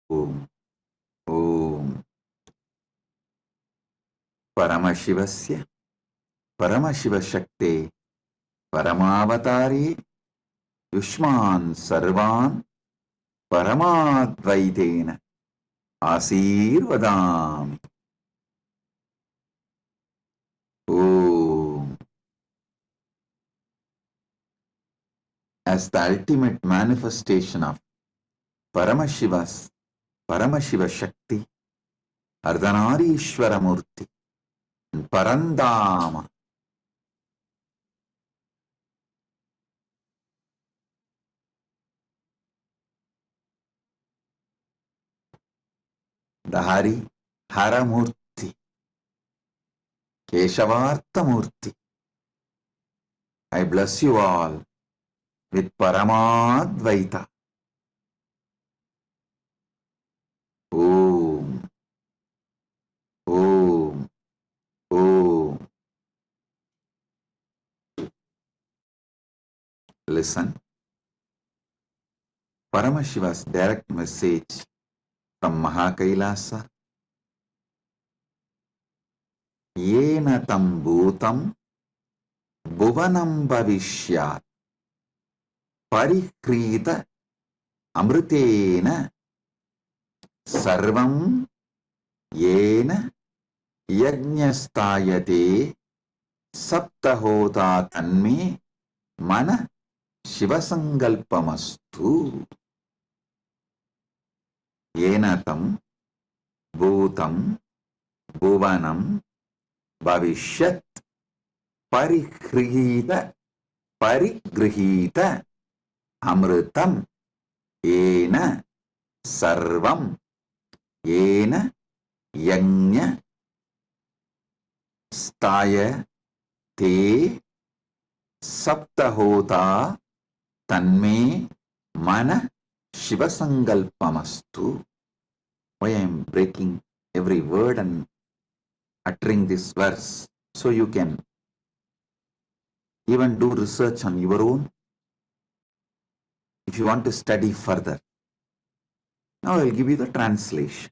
Om. Om. Paramashivasya Paramashiva Shakte Paramavatari Yushman Sarvan Paramadvaitena Asirvadami. Om. As the ultimate manifestation of Paramashiva Shakti, Ardhanarishwara Murti, and Parandama, the Hari Haramurti, Keshavartha Murti. I bless you all with Paramadvaita. Om. Om. Om. Listen. Paramashiva's direct message from Mahakailasa. Yena tam bhutam bhuvanam bhavishyat parikrita amritena sarvam yena yajñastayate saptahota tanme mana shivasangalpamastu. Yena tam bhutam bhuvanam bhavishyat parigrihita amritam yena sarvam yena yajña staya te saptahota tanme mana shivasangalpamastu. Why I am breaking every word and uttering this verse, so you can even do research on your own if you want to study further. Now I will give you the translation.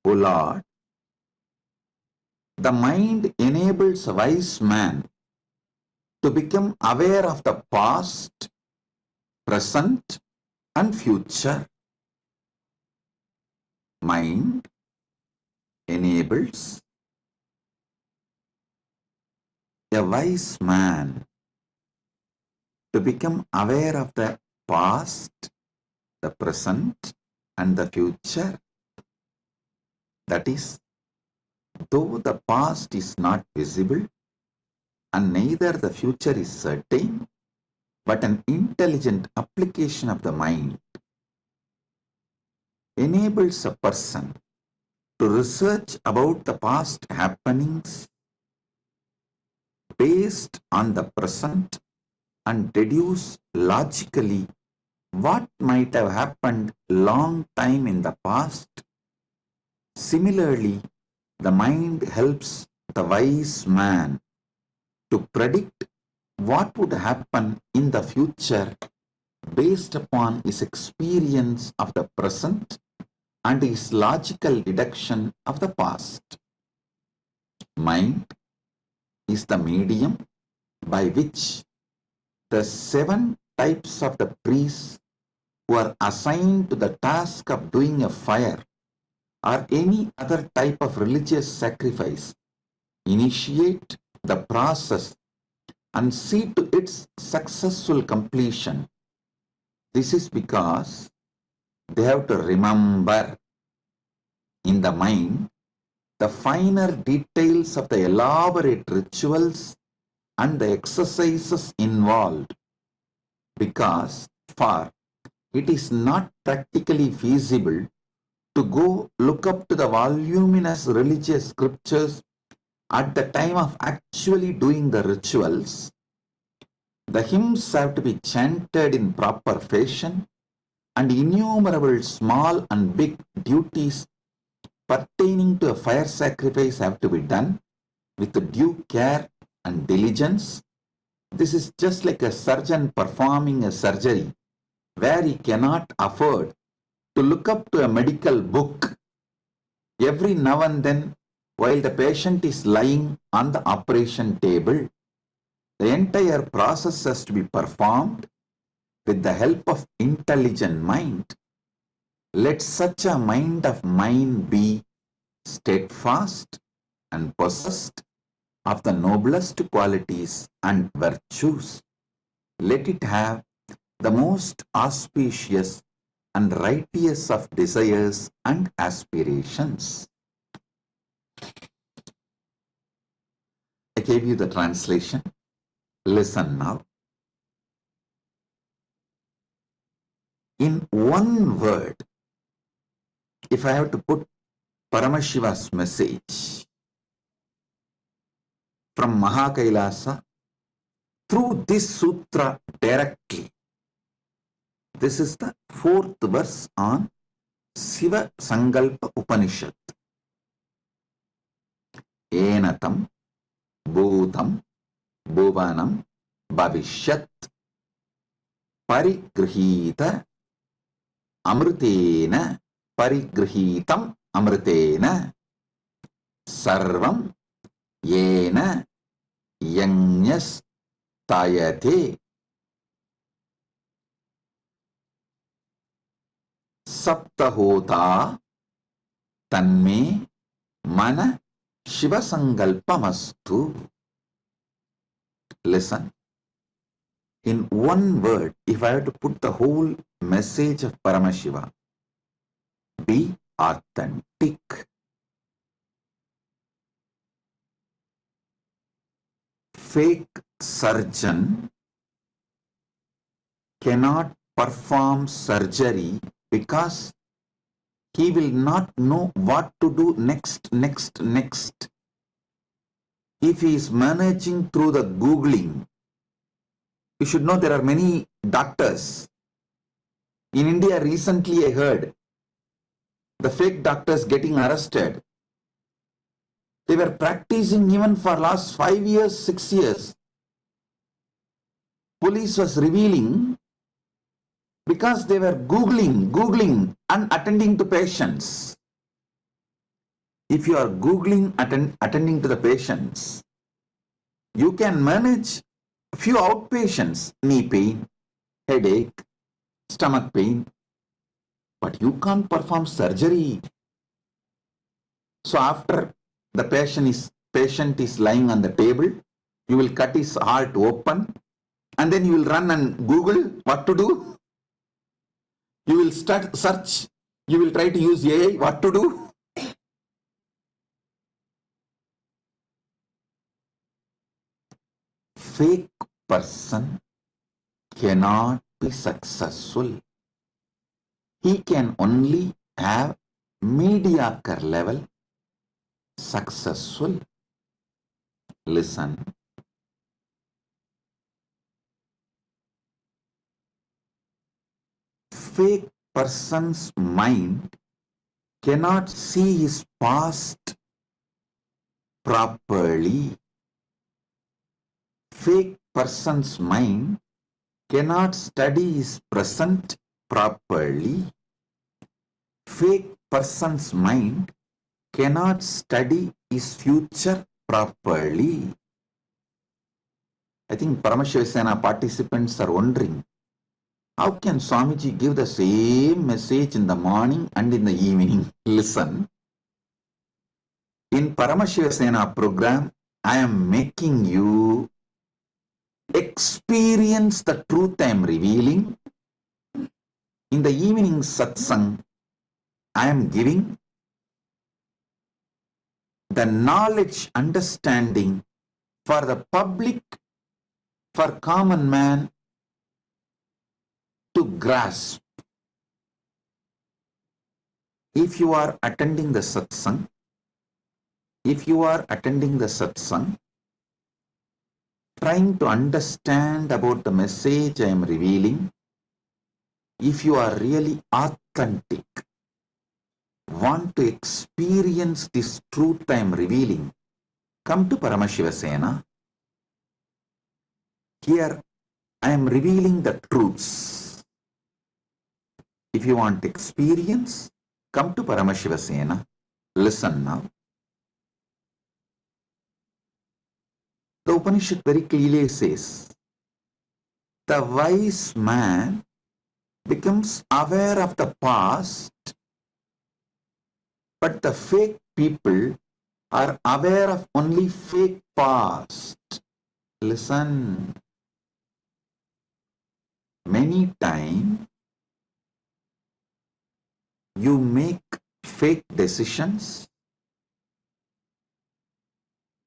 O Lord, the mind enables a wise man to become aware of the past, present, and future. Mind enables a wise man to become aware of the past, the present, and the future. That is, though the past is not visible and neither the future is certain, but an intelligent application of the mind enables a person to research about the past happenings based on the present and deduce logically what might have happened long time in the past. Similarly, the mind helps the wise man to predict what would happen in the future based upon his experience of the present and his logical deduction of the past. Mind is the medium by which the 7 types of the priests who are assigned to the task of doing a fire or any other type of religious sacrifice initiate the process and see to its successful completion. This is because they have to remember in the mind the finer details of the elaborate rituals and the exercises involved, because for it is not practically feasible to go look up to the voluminous religious scriptures at the time of actually doing the rituals. The hymns have to be chanted in proper fashion, and innumerable small and big duties pertaining to a fire sacrifice have to be done with due care and diligence. This is just like a surgeon performing a surgery where he cannot afford to look up to a medical book every now and then while the patient is lying on the operation table. The entire process has to be performed with the help of intelligent mind. Let such a mind of mine be steadfast and possessed of the noblest qualities and virtues. Let it have the most auspicious and righteous of desires and aspirations. I gave you the translation. Listen now. In one word, if I have to put Paramashiva's message from Mahakailasa through this sutra directly, this is the 4th verse on Siva Sankalpa Upanishad. Enatam Bhutam Bhuvanam Bhavishyat Parigrihita Amritena Parigrihitam Amritena Sarvam Yena Yanyas Tayate Saptahota Tanme Mana Shiva Sankalpamastu. Listen. In one word, if I have to put the whole message of Paramashiva, be authentic. Fake surgeon cannot perform surgery because he will not know what to do next. If he is managing through the Googling, you should know there are many doctors. In India, recently I heard the fake doctors getting arrested. They were practicing even for last 5 years, 6 years. Police was revealing because they were Googling and attending to patients. If you are Googling, attending to the patients, you can manage a few outpatients, knee pain, headache, stomach pain, but you can't perform surgery. So after the patient is lying on the table, you will cut his heart open and then you will run and Google what to do. You will start search, you will try to use AI what to do. Fake person cannot be successful. He can only have mediocre level successful. Listen. Fake person's mind cannot see his past properly. Fake person's mind cannot study his present properly. Fake person's mind cannot study his future properly. I think Paramashiva Sena participants are wondering, how can Swamiji give the same message in the morning and in the evening? Listen. In Paramashiva Sena program, I am making you experience the truth I am revealing. In the evening satsang, I am giving the knowledge, understanding for the public, for common man to grasp. If you are attending the satsang, trying to understand about the message I am revealing, if you are really authentic, want to experience this truth I am revealing, come to Paramashiva Sena. Here I am revealing the truths. If you want experience, come to Paramashiva Sena. Listen now. The Upanishad very clearly says, the wise man becomes aware of the past, but the fake people are aware of only fake past. Listen. Many times you make fake decisions.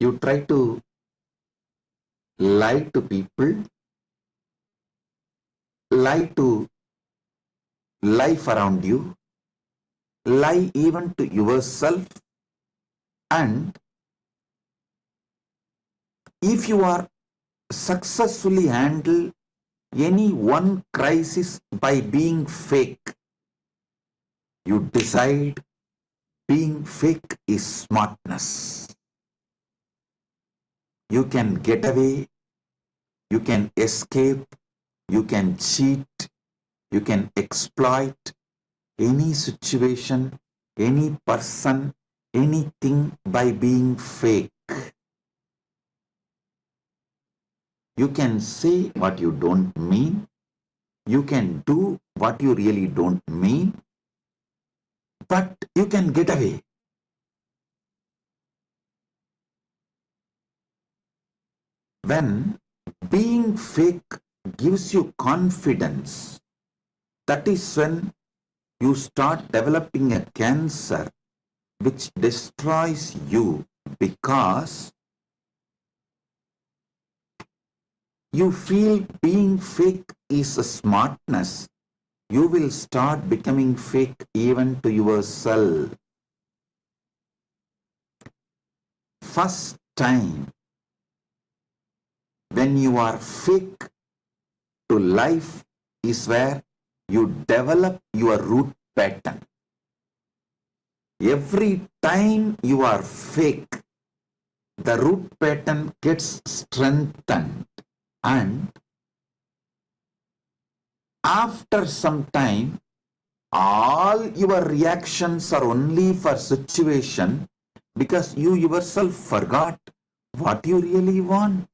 You try to lie to people, lie to life around you, lie even to yourself, and if you are successfully handle any one crisis by being fake, you decide being fake is smartness. You can get away, you can escape, you can cheat, you can exploit any situation, any person, anything by being fake. You can say what you don't mean. You can do what you really don't mean. But you can get away. When being fake gives you confidence, that is when you start developing a cancer which destroys you, because you feel being fake is a smartness. You will start becoming fake even to yourself. First time when you are fake to life is where you develop your root pattern. Every time you are fake, the root pattern gets strengthened, and after some time, all your reactions are only for situation because you yourself forgot what you really want.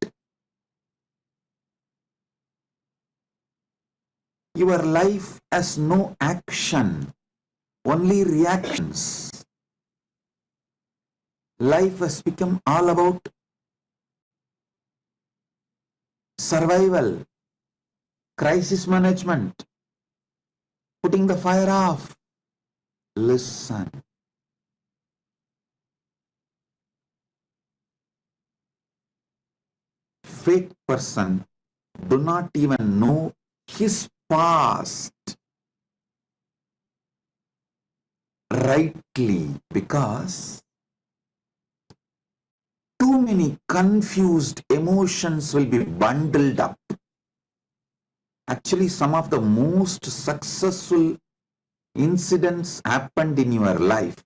Your life has no action, only reactions. Life has become all about survival, crisis management, putting the fire off. Listen. Fake person do not even know his past rightly, because too many confused emotions will be bundled up. Actually, some of the most successful incidents happened in your life,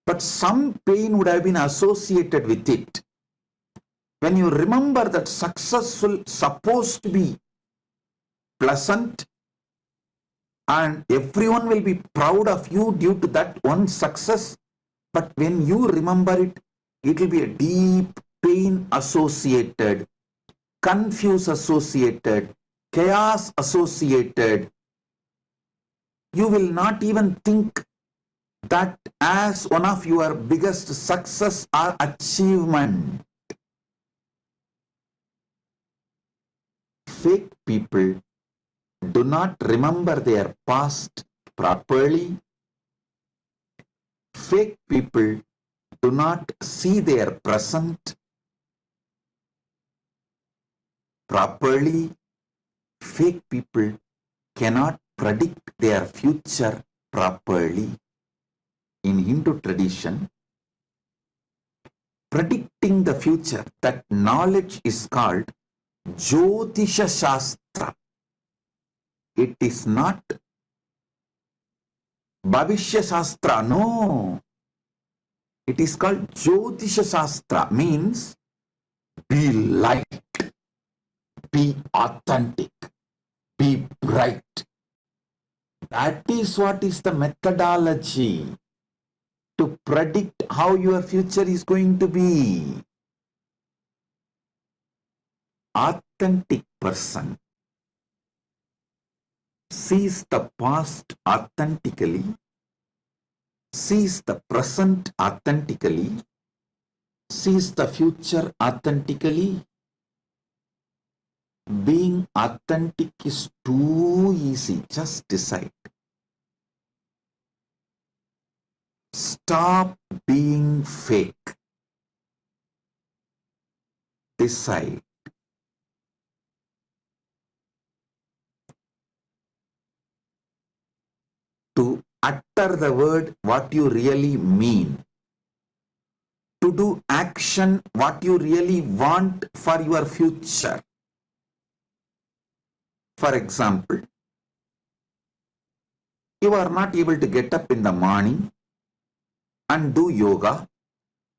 but some pain would have been associated with it. When you remember that successful supposed to be pleasant and everyone will be proud of you due to that one success, but when you remember it, it will be a deep pain associated, confuse associated, chaos associated. You will not even think that as one of your biggest success or achievement. Fake people do not remember their past properly. Fake people do not see their present properly. Fake people cannot predict their future properly. In Hindu tradition, predicting the future, that knowledge is called Jyotisha Shastra. It is not Bhavishya Shastra, no. It is called Jyotisha Shastra, means be light, be authentic, be bright, That is what is the methodology to predict how your future is going to be. Authentic person sees the past authentically, sees the present authentically, sees the future authentically. Being authentic is too easy. Just decide. Stop being fake. Decide. To utter the word what you really mean. To do action what you really want for your future. For example, you are not able to get up in the morning and do yoga,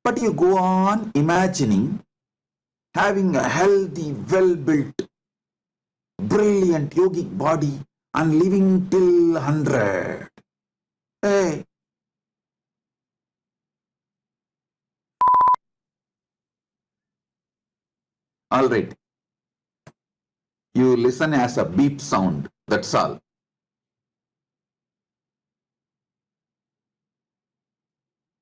but you go on imagining having a healthy, well-built, brilliant yogic body and living till 100. Hey, all right. You listen as a beep sound, that's all.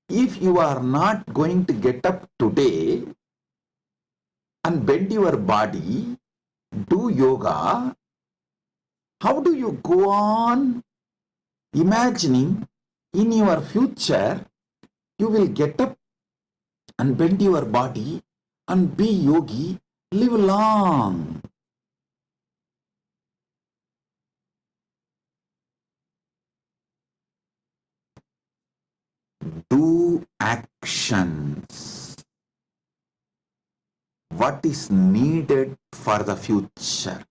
If you are not going to get up today and bend your body, do yoga, how do you go on imagining in your future you will get up and bend your body and be yogi, live long? Do actions. What is needed for the future?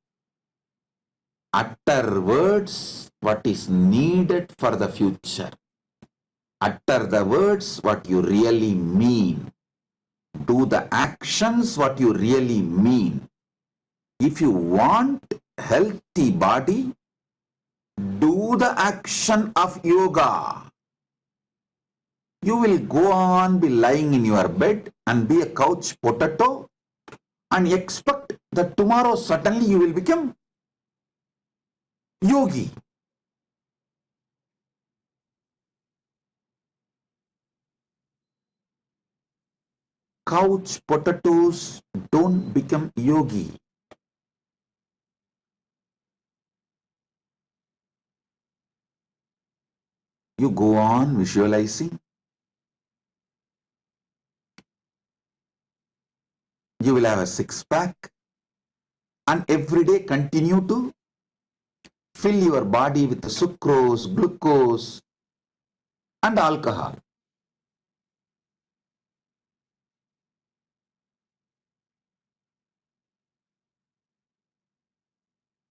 Utter words what is needed for the future. Utter the words what you really mean. Do the actions what you really mean. If you want healthy body, do the action of yoga. You will go on be lying in your bed and be a couch potato and expect that tomorrow suddenly you will become yogi. Couch potatoes don't become yogi. You go on visualizing. You will have a six-pack and every day continue to fill your body with sucrose, glucose and alcohol.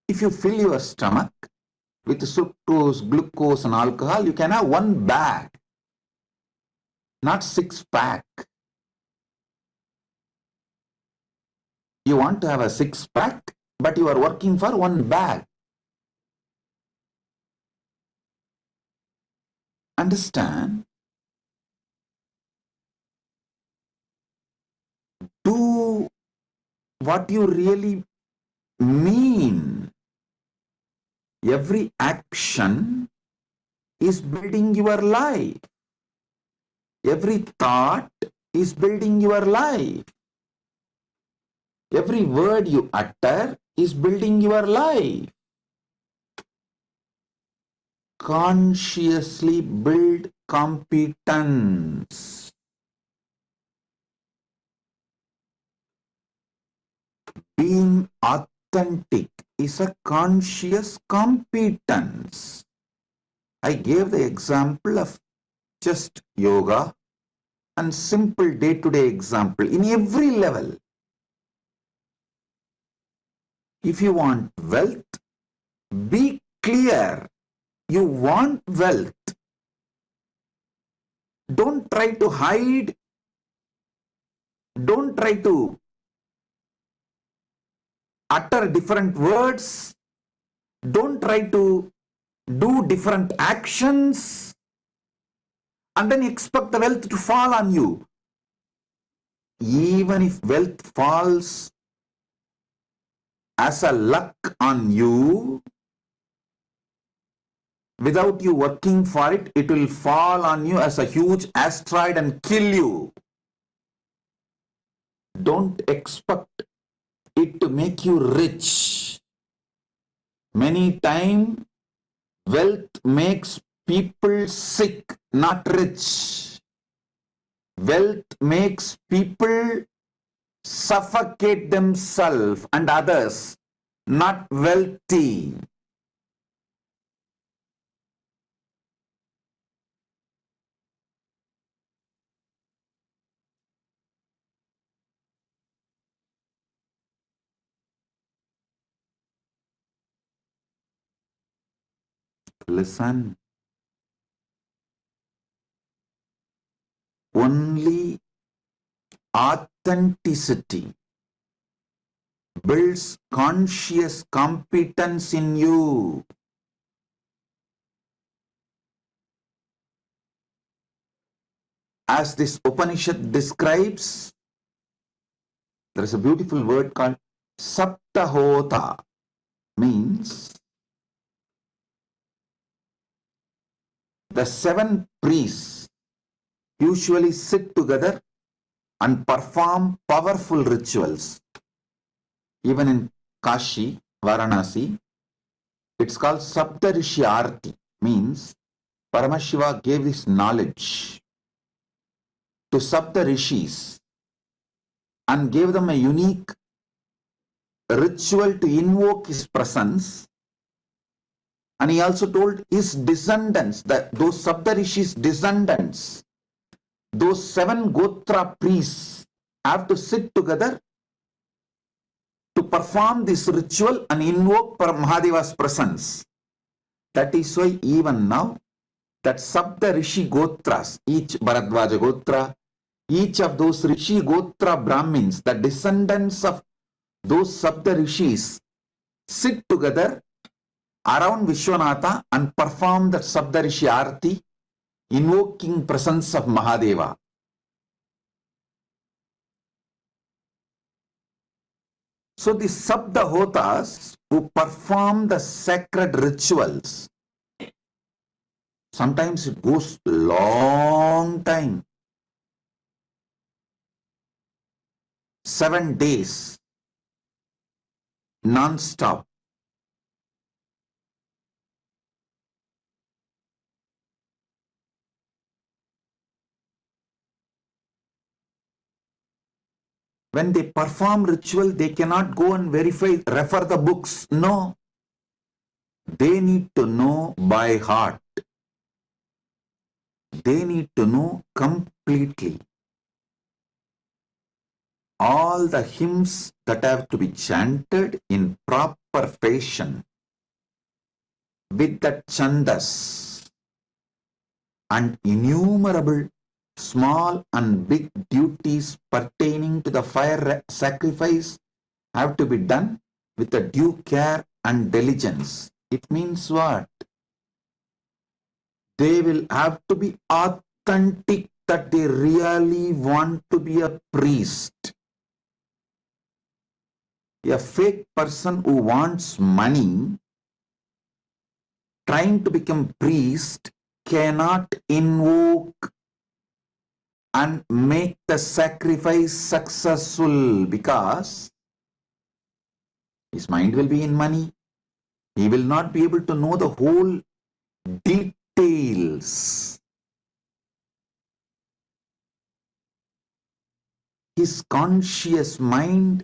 If you fill your stomach with sucrose, glucose and alcohol, you can have one bag, not six-pack. You want to have a six-pack, but you are working for one bag. Understand? Do what you really mean. Every action is building your life. Every thought is building your life. Every word you utter is building your life. Consciously build competence. Being authentic is a conscious competence. I gave the example of just yoga and simple day-to-day example in every level. If you want wealth, be clear. You want wealth. Don't try to hide. Don't try to utter different words. Don't try to do different actions, and then expect the wealth to fall on you. Even if wealth falls as a luck on you, without you working for it, it will fall on you as a huge asteroid and kill you. Don't expect it to make you rich. Many times, wealth makes people sick, not rich. Wealth makes people suffocate themselves and others, not wealthy. Listen. Only authenticity builds conscious competence in you. As this Upanishad describes, there is a beautiful word called Saptahota, means the 7 priests usually sit together and perform powerful rituals. Even in Kashi, Varanasi, it's called Saptarishi Arti, means Paramashiva gave this knowledge to Sapta Rishis and gave them a unique ritual to invoke his presence. And he also told his descendants, that those Sapta Rishis' descendants, those 7 Gotra priests, have to sit together to perform this ritual and invoke Mahadeva's presence. That is why even now, that Sapta Rishi Gotras, each Bharadvaja Gotra, each of those Rishi Gotra Brahmins, the descendants of those Sapta Rishis, sit together around Vishwanatha and perform that Sapta Rishi Arti, invoking presence of Mahadeva. So the Saptahotas who perform the sacred rituals, sometimes it goes long time, 7 days, non-stop. When they perform ritual, they cannot go and refer the books. No. They need to know by heart. They need to know completely. All the hymns that have to be chanted in proper fashion, with the chandas, and innumerable small and big duties pertaining to the fire sacrifice have to be done with a due care and diligence. It means what? They will have to be authentic, that they really want to be a priest. A fake person who wants money, trying to become priest, cannot invoke and make the sacrifice successful, because his mind will be in money. He will not be able to know the whole details. His conscious mind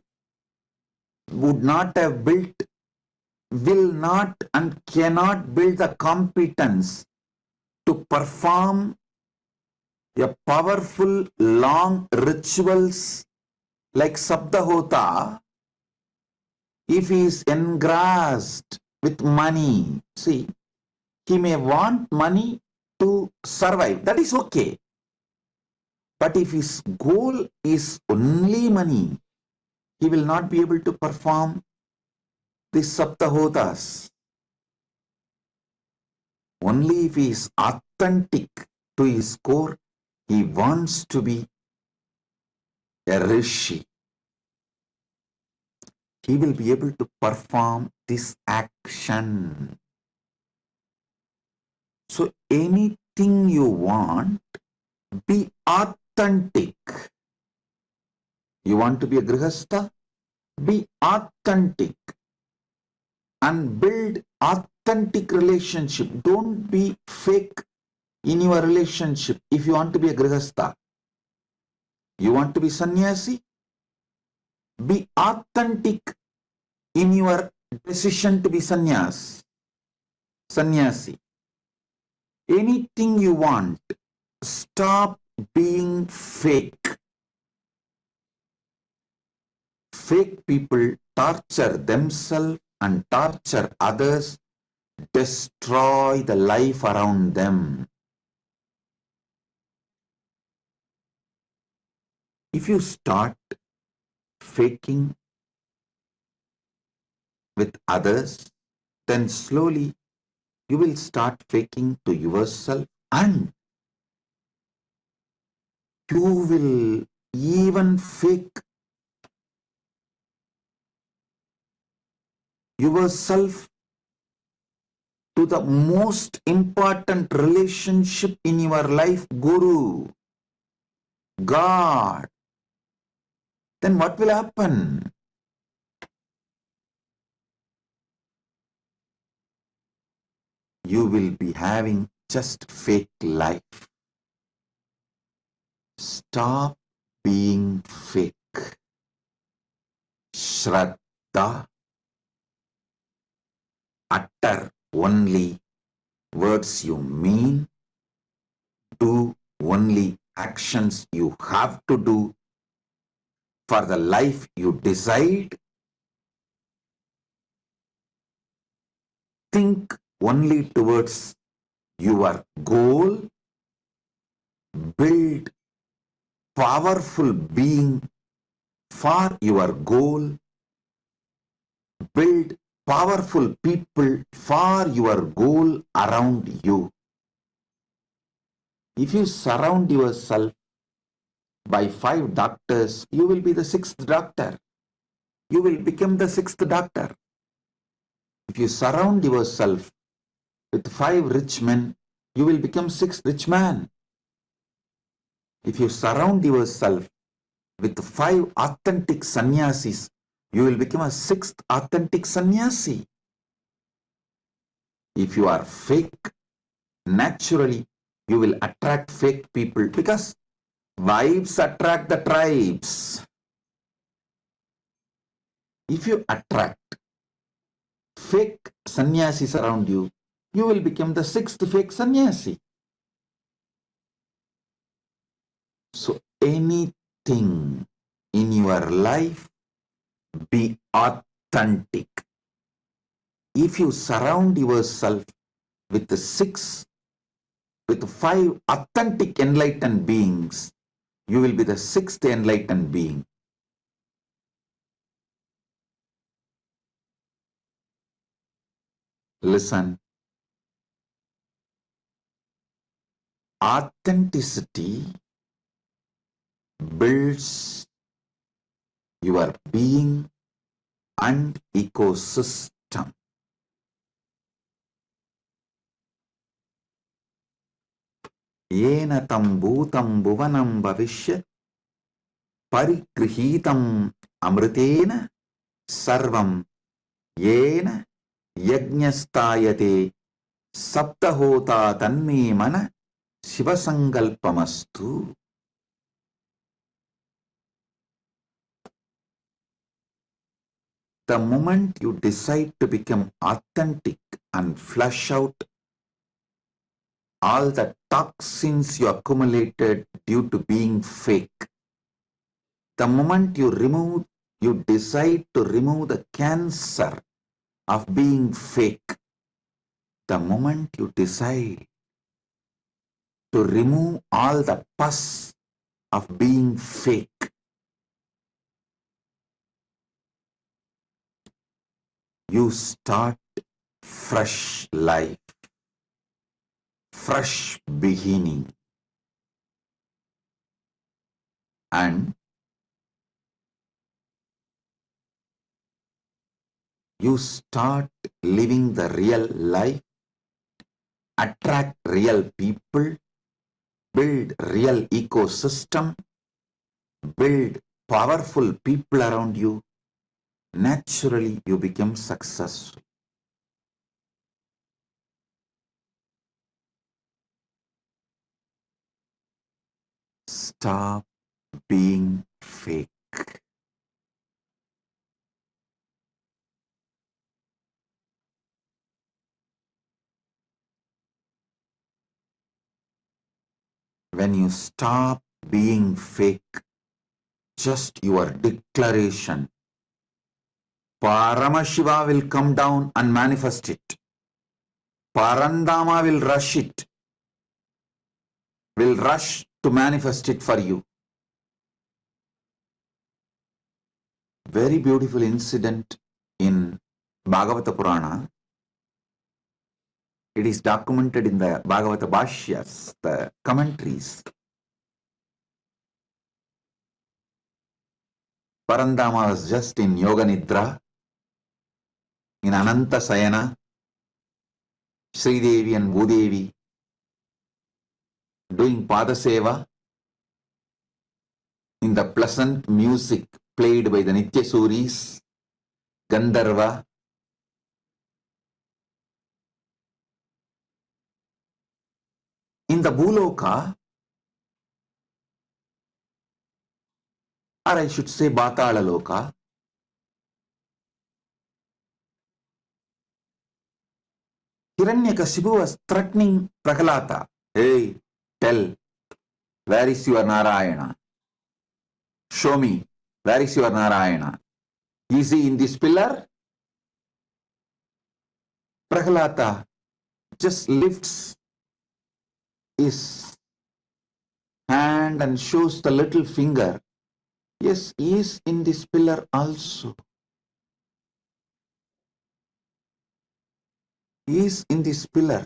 would not have built, will not and cannot build the competence to perform a powerful long rituals like Saptahota if he is engrossed with money. See, he may want money to survive. That is okay. But if his goal is only money, he will not be able to perform these Saptahotas. Only if he is authentic to his core, he wants to be a rishi. He will be able to perform this action. So anything you want, be authentic. You want to be a grihastha? Be authentic and build authentic relationship. Don't be fake in your relationship. If you want to be a grihastha, you want to be sannyasi, be authentic in your decision to be sannyasi. Anything you want, stop being fake. Fake people torture themselves and torture others, destroy the life around them. If you start faking with others, then slowly you will start faking to yourself, and you will even fake yourself to the most important relationship in your life, Guru, God. Then what will happen? You will be having just fake life. Stop being fake. Shraddha, utter only words you mean, do only actions you have to do for the life you decide, think only towards your goal, build powerful being for your goal, build powerful people for your goal around you. If you surround yourself by 5 doctors, you will be the 6th doctor. You will become the 6th doctor. If you surround yourself with 5 rich men, you will become 6th rich man. If you surround yourself with 5 authentic sannyasis, you will become a 6th authentic sannyasi. If you are fake, naturally you will attract fake people, because vibes attract the tribes. If you attract fake sannyasis around you, you will become the 6th fake sannyasi. So anything in your life, be authentic. If you surround yourself with the 5 authentic enlightened beings, you will be the 6th enlightened being. Listen. Authenticity builds your being and ecosystem. Yena tam bhutam bhuvanam bhavishya parigrihitam amritena sarvam yena yajñastayate saptahota tanme mana shivasangalpamastu. The moment you decide to become authentic and flush out all the toxins you accumulated due to being fake, the moment you decide to remove the cancer of being fake, the moment you decide to remove all the pus of being fake, you start fresh life. fresh beginning. And you start living the real life, attract real people, build real ecosystem, build powerful people around you. Naturally, you become successful. Stop being fake. When you stop being fake, just your declaration, Paramashiva will come down and manifest it. Parandama will rush it, will rush to manifest it for you. Very beautiful incident in Bhagavata Purana. It is documented in the Bhagavata Bhashyas, the commentaries. Parandama was just in Yoga Nidra, in Ananta Sayana, Sridevi and Bhudevi doing Padaseva in the pleasant music played by the Nityasuris, Gandharva. In the Bhuloka, or I should say Batala Loka, Hiranyakashipu was threatening Prahlada. Hey, tell, where is your Narayana? Show me, where is your Narayana? Is he in this pillar? Prahlada just lifts his hand and shows the little finger. Yes, he is in this pillar also. He is in this pillar.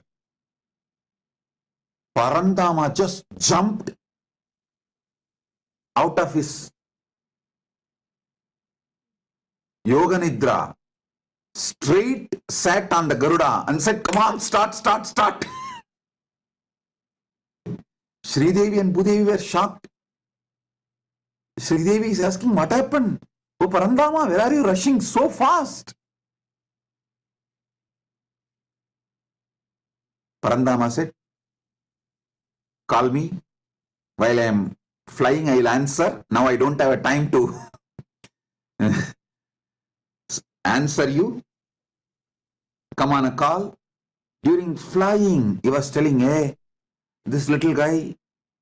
Parandama just jumped out of his Yoga Nidra, straight sat on the Garuda and said, come on, start. Sridevi and Bhudevi were shocked. Sridevi is asking, what happened? Oh Parandama, where are you rushing so fast? Parandama said, call me. While I am flying, I will answer. Now I don't have a time to answer you. Come on a call. During flying, he was telling, hey, this little guy,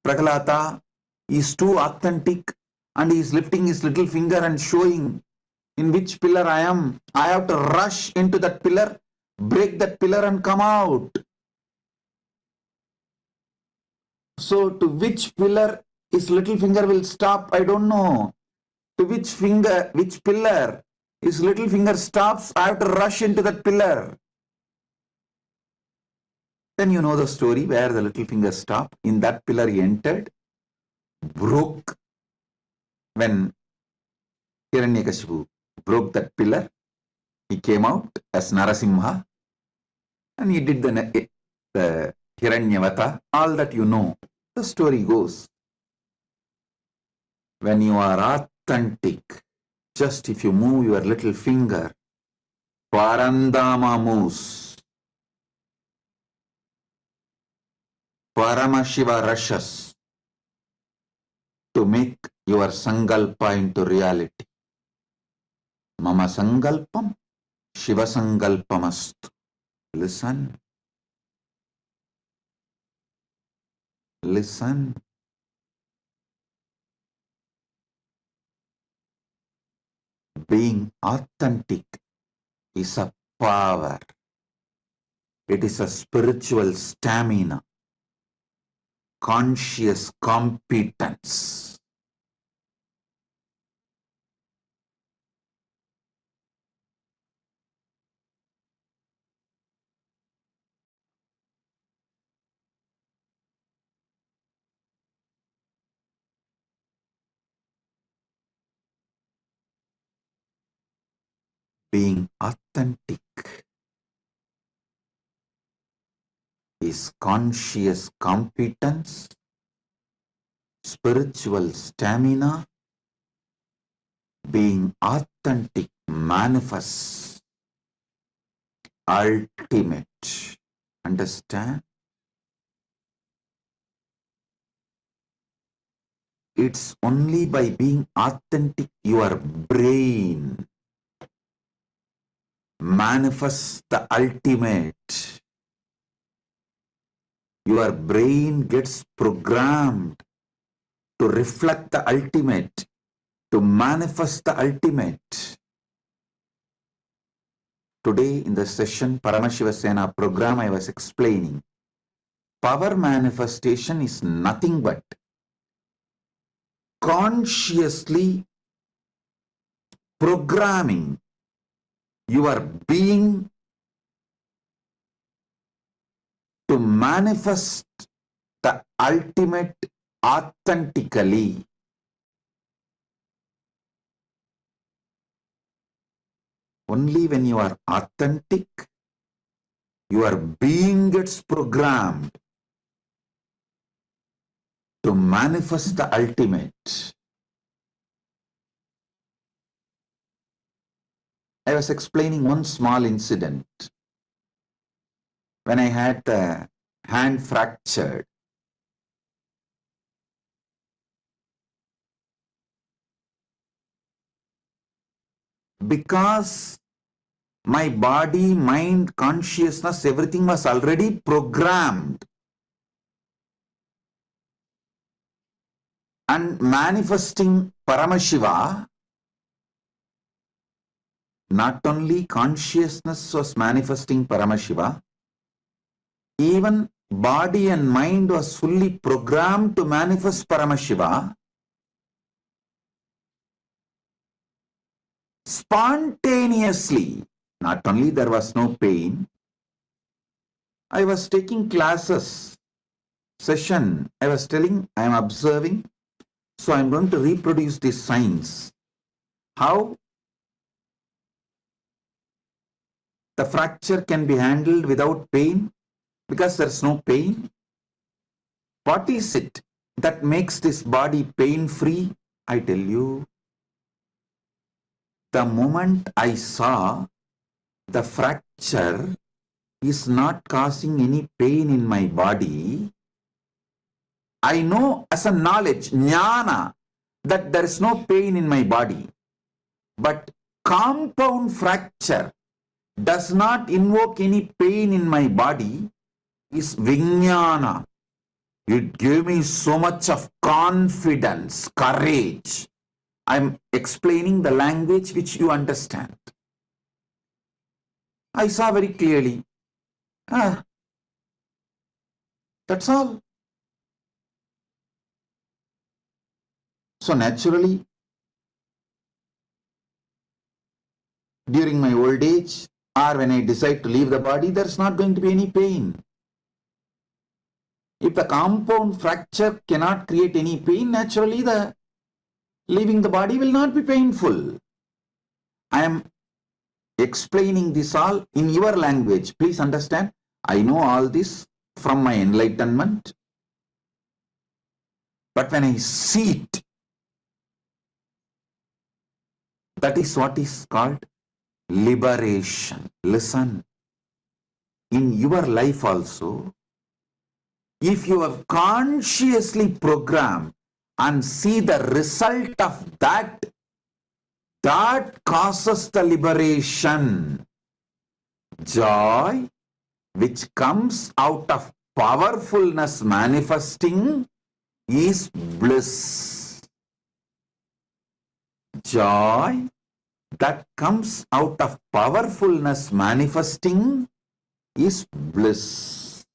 Prahlada, is too authentic and he is lifting his little finger and showing in which pillar I am. I have to rush into that pillar, break that pillar and come out. So to which pillar his little finger will stop, I don't know. To which pillar his little finger stops, I have to rush into that pillar. Then you know the story where the little finger stopped. In that pillar he entered, broke. When Hiranyakashipu broke that pillar, he came out as Narasimha and he did the Hiranyavata. All that you know. The story goes. When you are authentic, just if you move your little finger, Parandama moves. Paramashiva rushes to make your sankalpa into reality. Mama sankalpam, Shiva sankalpamastu. Listen. Listen. Being authentic is a power. It is a spiritual stamina, conscious competence. being authentic is conscious competence, spiritual stamina. Being authentic manifests ultimate. Understand? It's only by being authentic your brain manifests the ultimate. Your brain gets programmed to reflect the ultimate, to manifest the ultimate. Today in the session Paramashiva Sena program, I was explaining power manifestation is nothing but consciously programming your being to manifest the ultimate authentically. Only when you are authentic, your being gets programmed to manifest the ultimate. I was explaining one small incident. When I had the hand fractured, because my body, mind, consciousness, everything was already programmed and manifesting Paramashiva. Not only consciousness was manifesting Paramashiva, even body and mind was fully programmed to manifest Paramashiva. Spontaneously, not only there was no pain, I was taking classes, session, I was telling, I am observing, so I am going to reproduce these signs. How the fracture can be handled without pain, because there is no pain. What is it that makes this body pain-free? I tell you, the moment I saw the fracture is not causing any pain in my body, I know as a knowledge, jnana, that there is no pain in my body. But compound fracture does not invoke any pain in my body is vijnana. It gave me so much of confidence, courage. I'm explaining the language which you understand. I saw very clearly. That's all. So naturally, during my old age or when I decide to leave the body, there's not going to be any pain. If the compound fracture cannot create any pain, naturally the leaving the body will not be painful. I am explaining this all in your language. Please understand, I know all this from my enlightenment. But when I see it, that is what is called liberation. Listen, in your life also, if you have consciously programmed and see the result of that, that causes the liberation. Joy, which comes out of powerfulness manifesting, is bliss. Joy that comes out of powerfulness manifesting is bliss.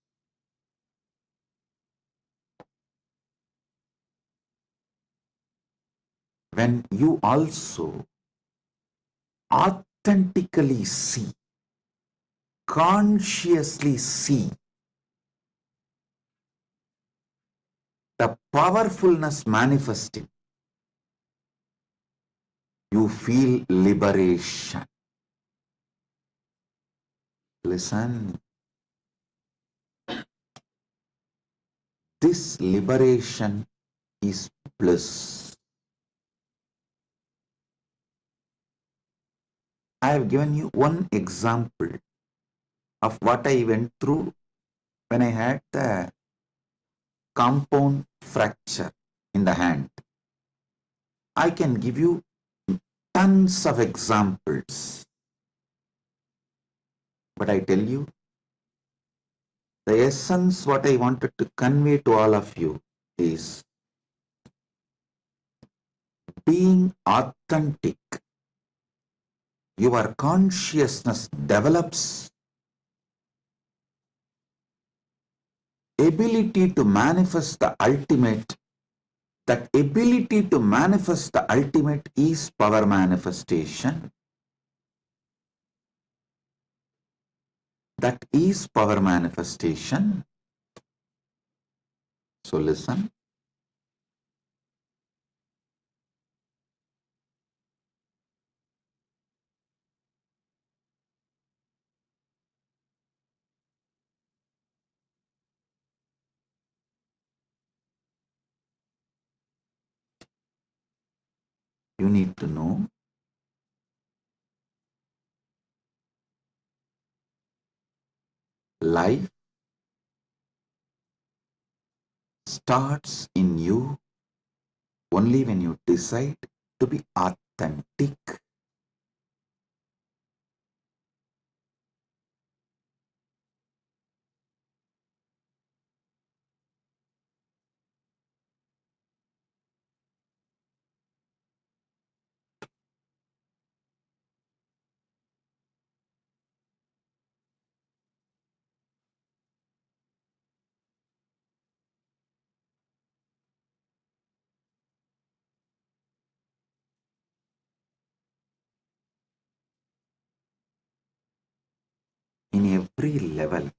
When you also authentically see, consciously see the powerfulness manifesting, you feel liberation. Listen. This liberation is bliss. I have given you one example of what I went through when I had the compound fracture in the hand. I can give you tons of examples. But I tell you, the essence what I wanted to convey to all of you is being authentic. Your consciousness develops ability to manifest the ultimate. That ability to manifest the ultimate is power manifestation. That is power manifestation. So listen. You need to know life starts in you only when you decide to be authentic. In every level,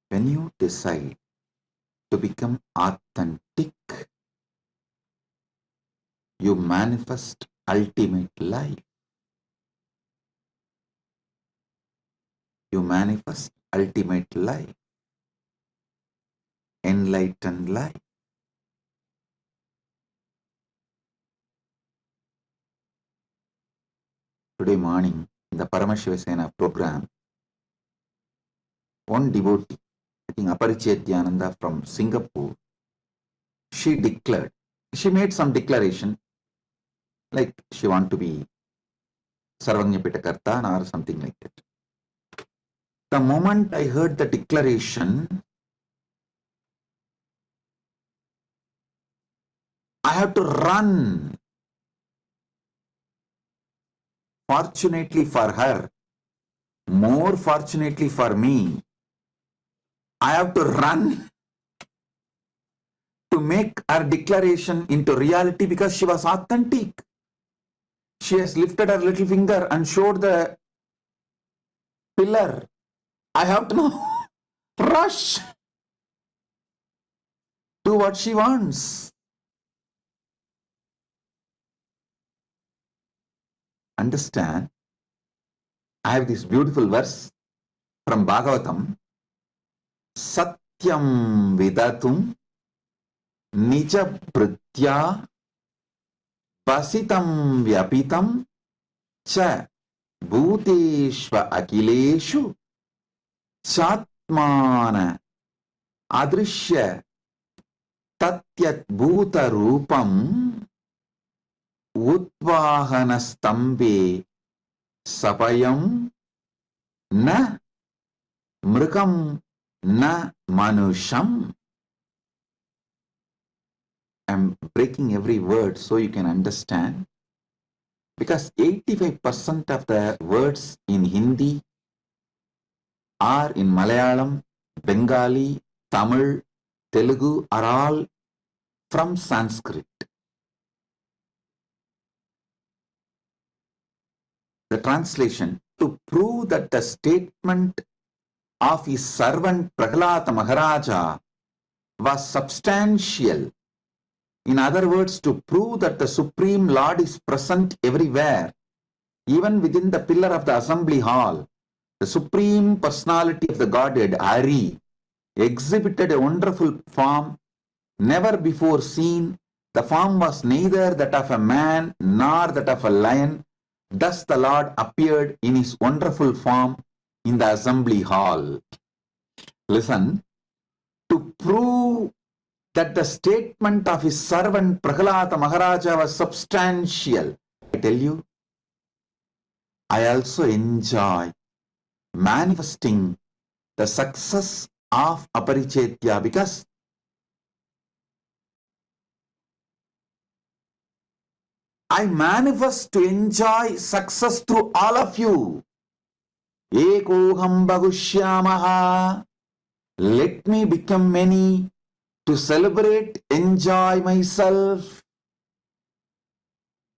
when you decide to become authentic, you manifest ultimate life. You manifest ultimate life, enlightened life. Today morning, in the Paramashiva Sena program, one devotee, I think Nithyananda from Singapore, she declared, she made some declaration, like she want to be Sarvanyapita Karta or something like that. The moment I heard the declaration, I have to run. Fortunately for her, more fortunately for me, I have to run to make her declaration into reality because she was authentic. She has lifted her little finger and showed the pillar. I have to now rush, do what she wants. Understand? I have this beautiful verse from Bhagavatam. Satyam vidatum nija pritya pasitam vyapitam cha bhuteshva akileshu chatmana adrishya tatyat bhuta rupam utvahana stambe sapayam na mrikam na manusham. I'm breaking every word so you can understand, because 85% of the words in Hindi are in Malayalam, Bengali, Tamil, Telugu are all from Sanskrit. The translation, to prove that the statement of his servant Prahlada Maharaja was substantial. In other words, to prove that the Supreme Lord is present everywhere, even within the pillar of the assembly hall, The Supreme Personality of the Godhead, Hari, exhibited a wonderful form never before seen. The form was neither that of a man nor that of a lion. Thus the Lord appeared in his wonderful form in the assembly hall. Listen, to prove that the statement of his servant Prahlada Maharaja was substantial, I tell you, I also enjoy manifesting the success of Aparichetya because I manifest to enjoy success through all of you. Ekoham Bahushyamaha. Let me become many to celebrate, enjoy myself.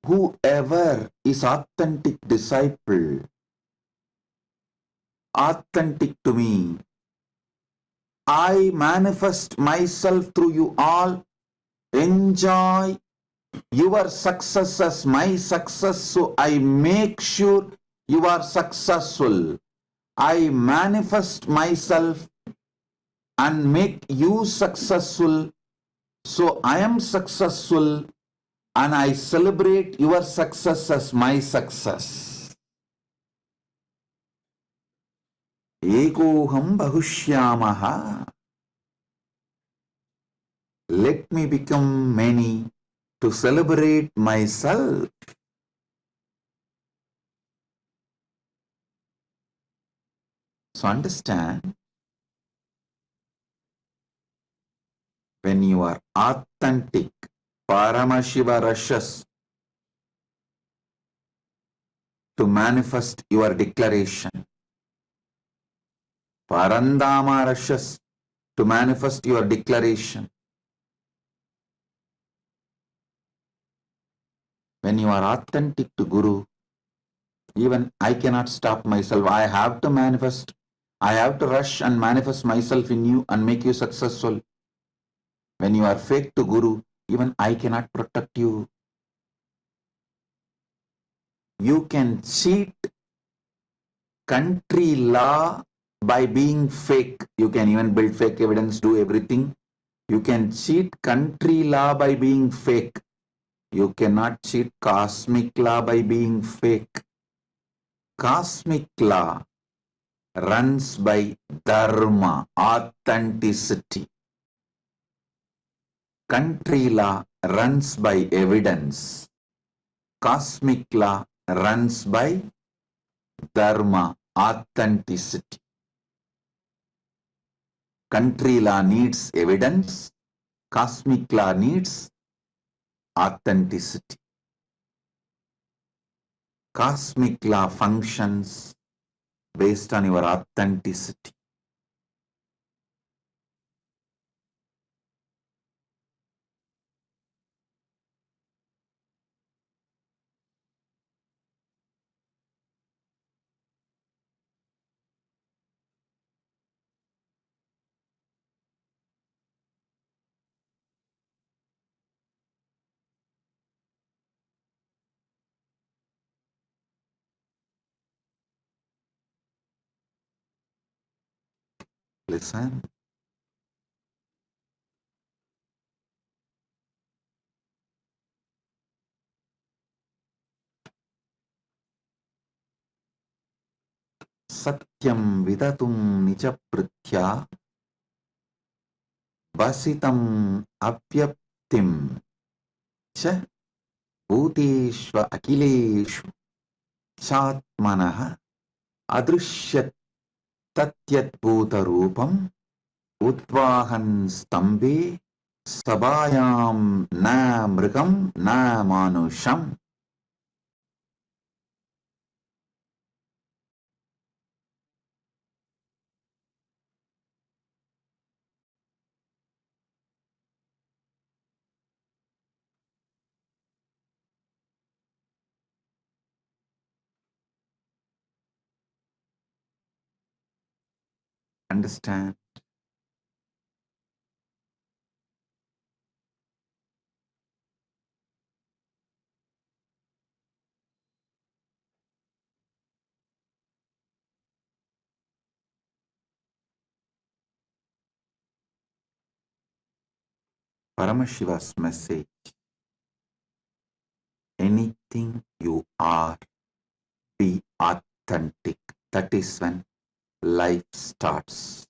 Whoever is authentic disciple, authentic to me, I manifest myself through you all, enjoy your success as my success, so I make sure you are successful. I manifest myself and make you successful, so I am successful and I celebrate your success as my success. Ekoham Bahushyamaha. Let me become many to celebrate myself. So understand, when you are authentic, Paramashiva rushes to manifest your declaration. Parandama rushes to manifest your declaration. When you are authentic to Guru, even I cannot stop myself. I have to manifest. I have to rush and manifest myself in you and make you successful. When you are fake to Guru, even I cannot protect you. You can cheat country law by being fake. You can even build fake evidence, do everything. You can cheat country law by being fake. You cannot cheat cosmic law by being fake. Cosmic law runs by dharma, authenticity. Country law runs by evidence. Cosmic law runs by dharma, authenticity. Country law needs evidence. Cosmic law needs authenticity. Cosmic law functions based on your authenticity. Listen. Satyam vidatum nichapritya vasitam avyaptim cha bhuteshva akileshu chatmanaha adrishyat tatyat bhuta rupam udvahan stambe sabhayam na mrigam na manusham. Understand? Paramashiva's message, anything you are, be authentic. That is when life starts.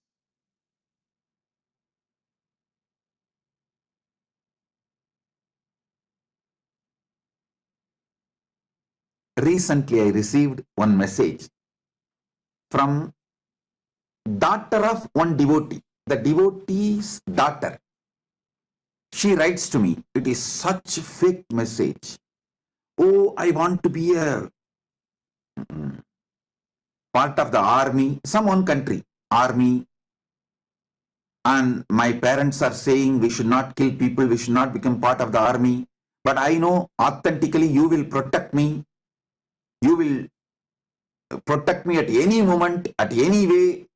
Recently, I received one message from daughter of one devotee, the devotee's daughter. She writes to me, it is such a fake message. Oh, I want to be a part of the army, some one country, army, and my parents are saying we should not kill people, we should not become part of the army. But I know authentically you will protect me. You will protect me at any moment, at any way,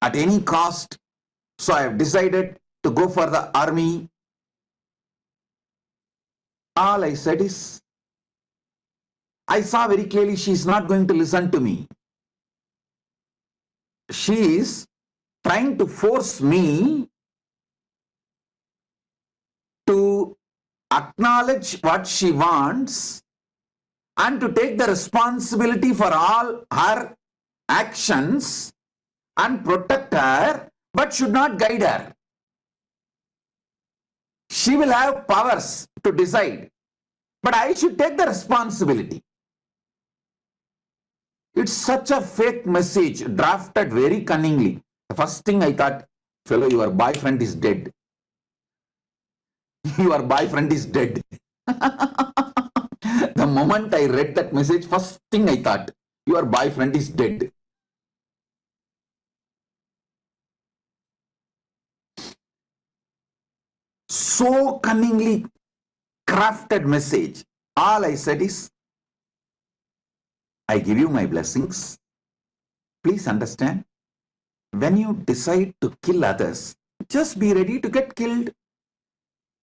at any cost. So I have decided to go for the army. All I said is, I saw very clearly she is not going to listen to me. She is trying to force me to acknowledge what she wants and to take the responsibility for all her actions and protect her, but should not guide her. She will have powers to decide, but I should take the responsibility. It's such a fake message, drafted very cunningly. The first thing I thought, fellow, your boyfriend is dead. Your boyfriend is dead. The moment I read that message, first thing I thought, your boyfriend is dead. So cunningly crafted message. All I said is, I give you my blessings. Please understand, when you decide to kill others, just be ready to get killed.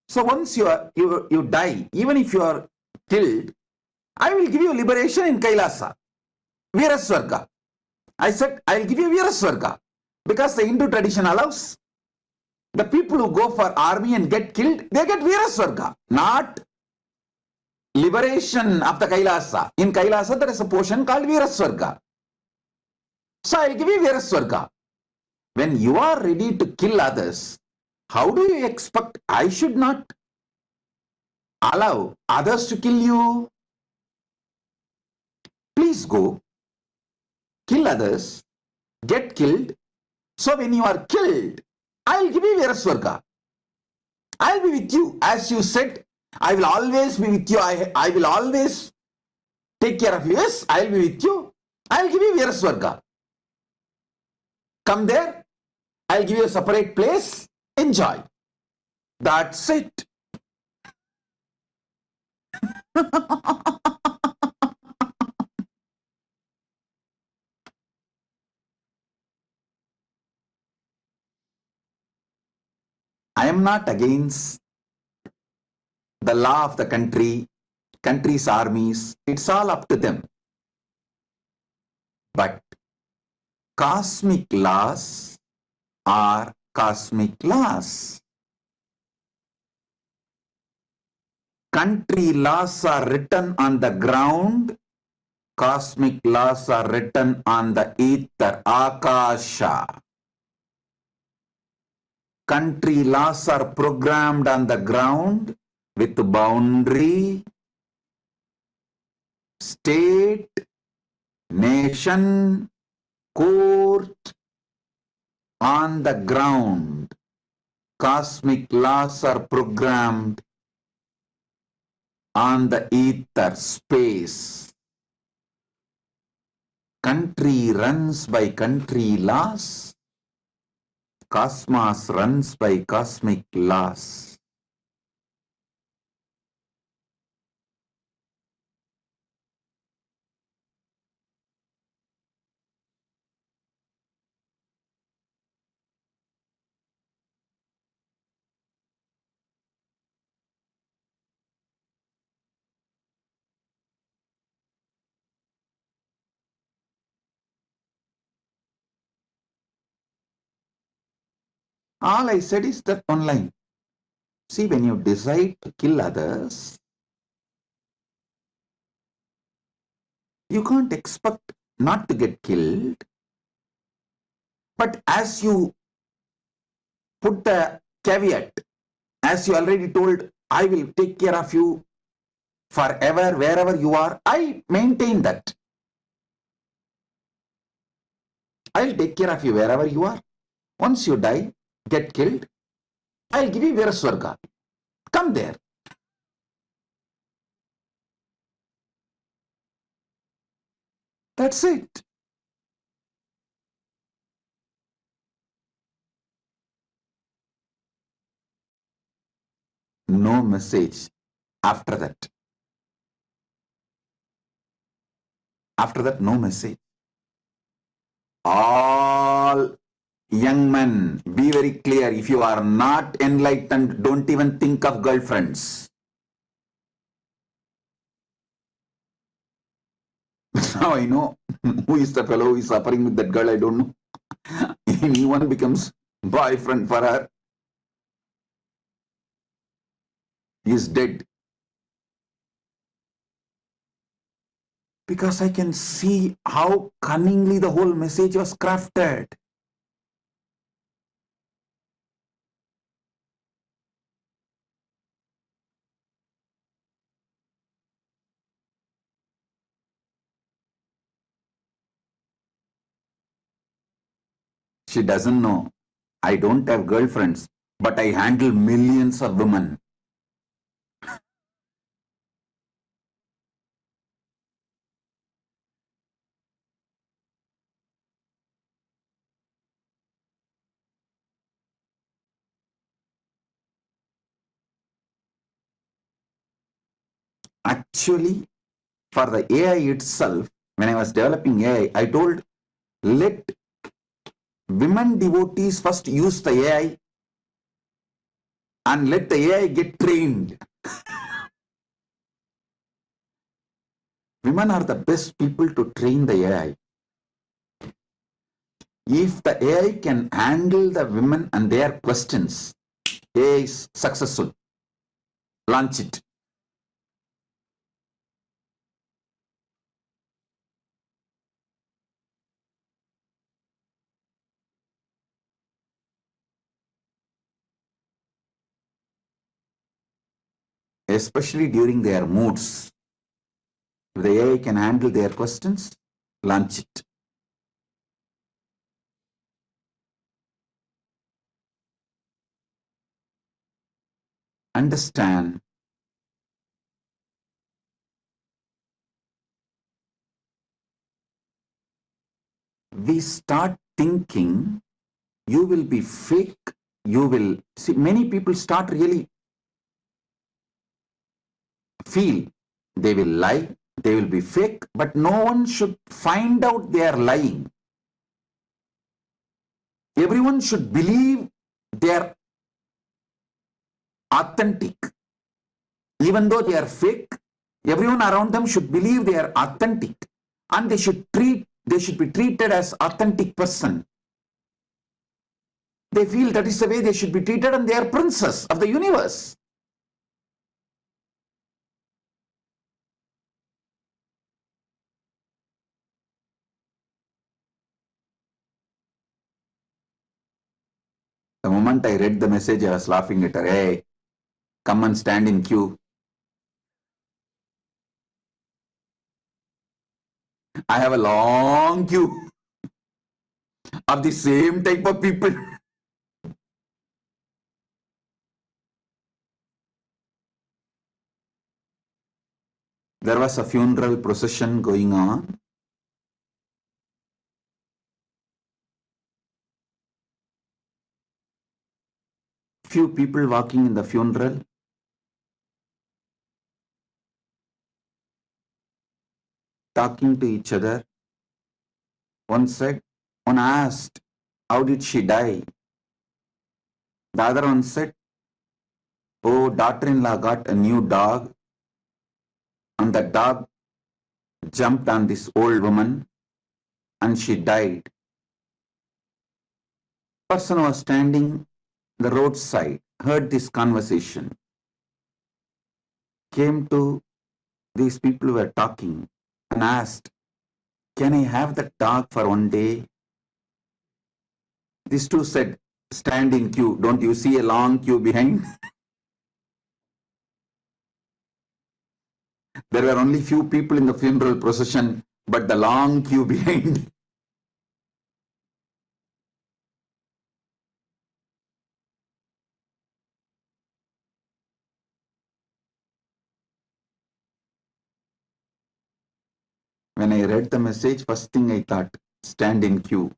So once you die, even if you are killed, I will give you liberation in Kailasa, Viraswarga. I said, I will give you Viraswarga because the Hindu tradition allows. The people who go for army and get killed, they get Viraswarga, not liberation of the Kailasa. In Kailasa, there is a portion called Viraswarga. So I will give you Viraswarga. When you are ready to kill others, how do you expect I should not allow others to kill you? Please go, kill others, get killed. So when you are killed, I will give you Viraswarga. I will be with you. As you said, I will always be with you. I will always take care of you. Yes, I will be with you. I will give you Viraswarga. Come there. I will give you a separate place. Enjoy. That's it. I am not against the law of the country's armies. It's all up to them. But cosmic laws are cosmic laws. Country laws are written on the ground. Cosmic laws are written on the ether, Akasha. Country laws are programmed on the ground with boundary, state, nation, court. On the ground, cosmic laws are programmed on the ether, space. Country runs by country laws. Cosmos runs by cosmic laws. All I said is that one line. See, when you decide to kill others, you can't expect not to get killed. But as you put the caveat, as you already told, I will take care of you forever, wherever you are, I maintain that. I'll take care of you wherever you are. Once you die, get killed, I'll give you Viraswarga. Come there. That's it. No message after that. After that, no message. All young men, be very clear. If you are not enlightened, don't even think of girlfriends. Now I know who is the fellow who is suffering with that girl, I don't know. Anyone becomes boyfriend for her, he is dead. Because I can see how cunningly the whole message was crafted. She doesn't know. I don't have girlfriends, but I handle millions of women. Actually, for the AI itself, when I was developing AI, I told, let women devotees first use the AI and let the AI get trained. Women are the best people to train the AI. If the AI can handle the women and their questions, AI is successful. Launch it. Especially during their moods. If the AI can handle their questions, launch it. Understand, we start thinking you will be fake, you will see, many people start really feel they will lie, they will be fake, but no one should find out they are lying. Everyone should believe they are authentic. Even though they are fake, everyone around them should believe they are authentic, and they should be treated as authentic person. They feel that is the way they should be treated, and they are princess of the universe. The moment I read the message, I was laughing at her. Hey, come and stand in queue. I have a long queue of the same type of people. There was a funeral procession going on. Few people walking in the funeral. Talking to each other. One asked, how did she die? The other one said, oh, daughter-in-law got a new dog, and the dog jumped on this old woman and she died. Person was standing the roadside. heard this conversation, came to these people who were talking and asked, "Can I have that dog for one day?" These two said, "Stand in queue. Don't you see a long queue behind?" There were only few people in the funeral procession, but the long queue behind. When I read the message, first thing I thought, stand in queue.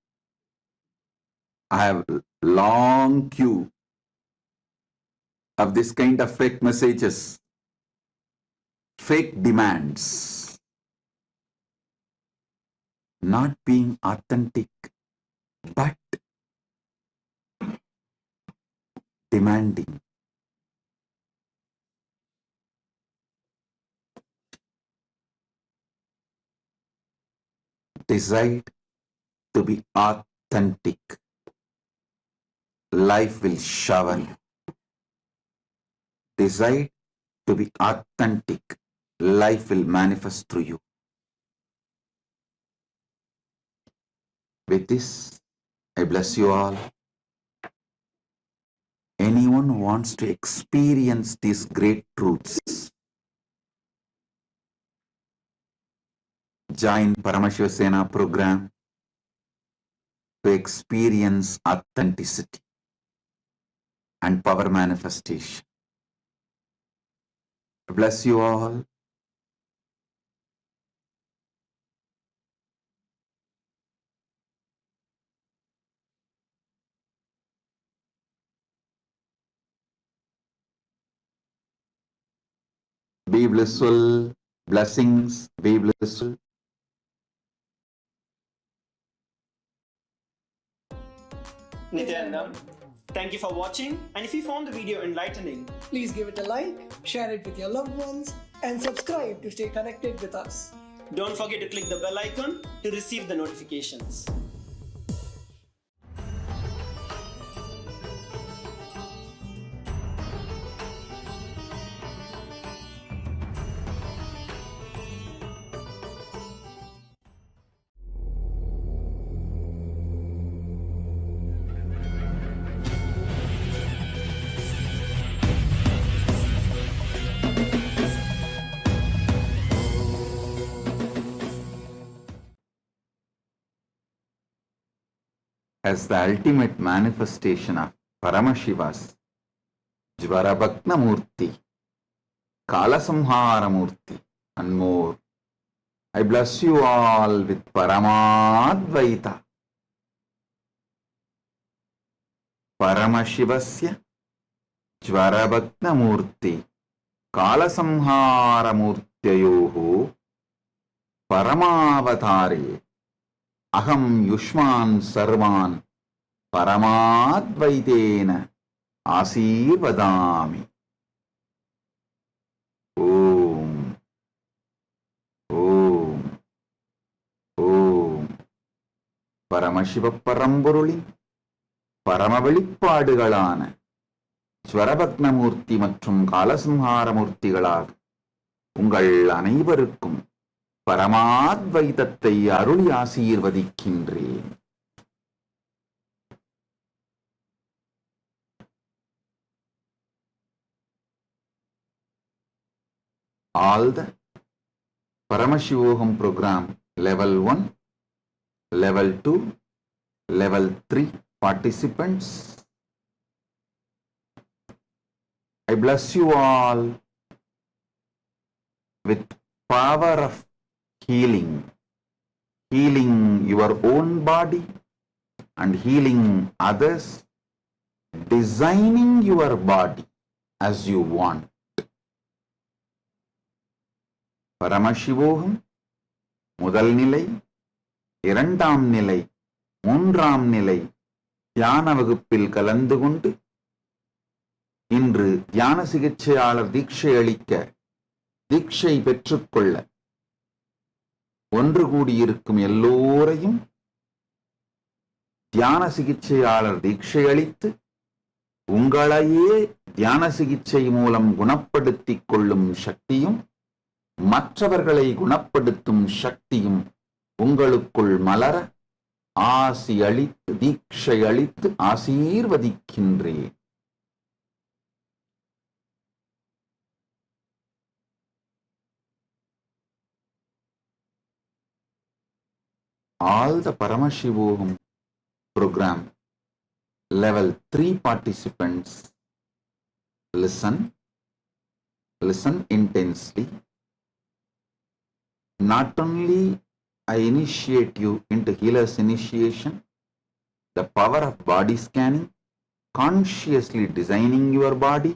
I have long queue of this kind of fake messages, fake demands, not being authentic, but demanding. Decide to be authentic. Life will shower you. Decide to be authentic. Life will manifest through you. With this, I bless you all. Anyone who wants to experience these great truths, join Paramashiva Sena program to experience authenticity and power manifestation. Bless you all. Be blissful. Blessings. Be blissful. Nithyananda, thank you for watching, and if you found the video enlightening, please give it a like, share it with your loved ones, and subscribe to stay connected with us. Don't forget to click the bell icon to receive the notifications. As the ultimate manifestation of Paramashiva's Jvarabhakna Murti, Kalasamhara Murti, and more, I bless you all with Paramadvaita. Paramashivasya Jvarabhakna Murti, Kalasamhara Murtyayoho, Paramavatare, Aham Yushman Sarvan Paramadvaitena Asirvadami. Om. Om. Om. Paramashiva Paramburuli Paramavelipadgalana Jvarabhakna Murti மற்றும் காலசம்ஹார மூர்த்திகளாக உங்கள் அனைவருக்கும் பரமாத்வைதத்தை அருளி ஆசீர்வதிக்கின்றேன். All the Paramashivoham program level 1, level 2, level 3 participants, I bless you all with power of healing your own body and healing others, designing your body as you want. Paramashivoham முதல் நிலை, இரண்டாம் நிலை, மூன்றாம் நிலை தியான வகுப்பில் கலந்து கொண்டு இன்று தியான சிகிச்சையாளர் தீட்சை அளிக்க, தீட்சை பெற்றுக்கொள்ள ஒன்று கூடியிருக்கும் எல்லோரையும் தியான சிகிச்சையாளர் தீட்சை அளித்து உங்களையே தியான சிகிச்சை மூலம் குணப்படுத்திக் கொள்ளும் சக்தியும் மற்றவர்களை குணப்படுத்தும் சக்தியும் உங்களுக்குள் மலர ஆசி அளித்து தீட்சை அளித்து ஆசீர்வதிக்கின்றேன். All the Paramashiva program level 3 participants listen intensely. Not only I initiate you into healer's initiation, the power of body scanning, consciously designing your body.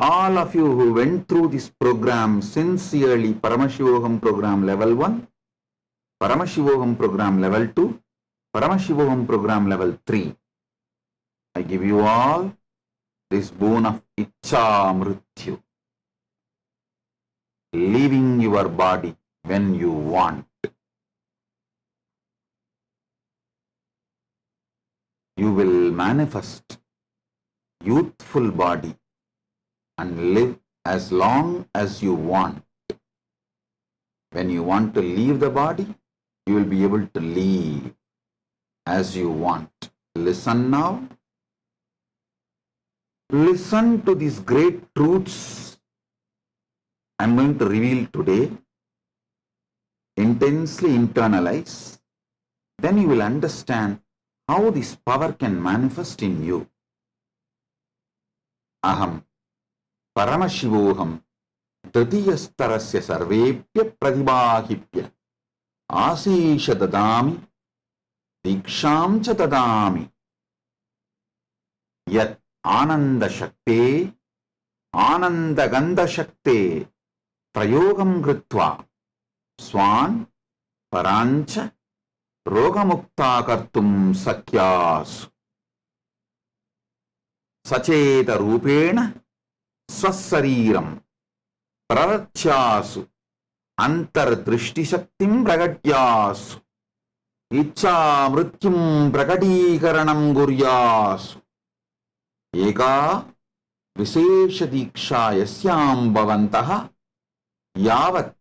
All of you who went through this program sincerely, Paramashiva program level 1, Paramashiva program level 2, Paramashiva program level 3. I give you all this boon of Ichcha Mrityu, leaving your body when you want. You will manifest youthful body and live as long as you want. When you want to leave the body, you will be able to leave as you want. Listen now. Listen to these great truths I am going to reveal today. Intensely internalize. Then you will understand how this power can manifest in you. Aham Paramashivoham Tritiyastarasya Sarvebhya Pratibahibhya Asisha Dadami Diksham Cha Dadami Yat Ananda Shakte Ananda Gandha Shakte Prayogam Gritva Swan Parancha Rogamukta Kartum Sakyasu Sacheta Rupena Swasariram Pratyakṣa Antardrishti Shaktim Pragatyasu Ichcha Mrityum Prakatikaranam Guryasu Eka Visesha Diksha Yasyam Bhavantaha Yavat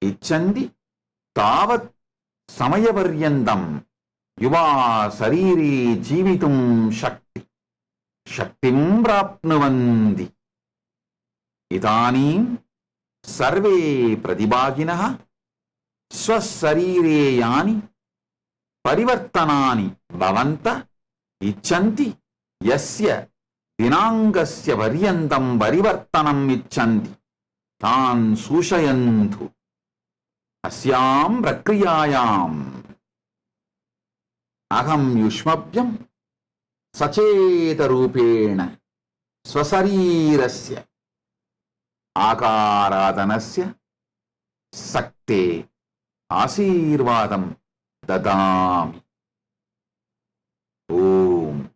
Ichchandi Tavat Samayaparyandam Yuva Sariri Jivitum Shakti Shaktim Prapnuvandi Idanim Sarve Pratibhaginaha Swasarire Yani Parivartanani Bhavanta Icchanti Yasya Dinangasya Varyandam Parivartanam Icchanti Tan Sushayantu Asyam Prakriyayam Aham Yushmabhyam Sacheta Rupena Swasarirasya Akaradanasya Sakte Asirvadam Dadami. Om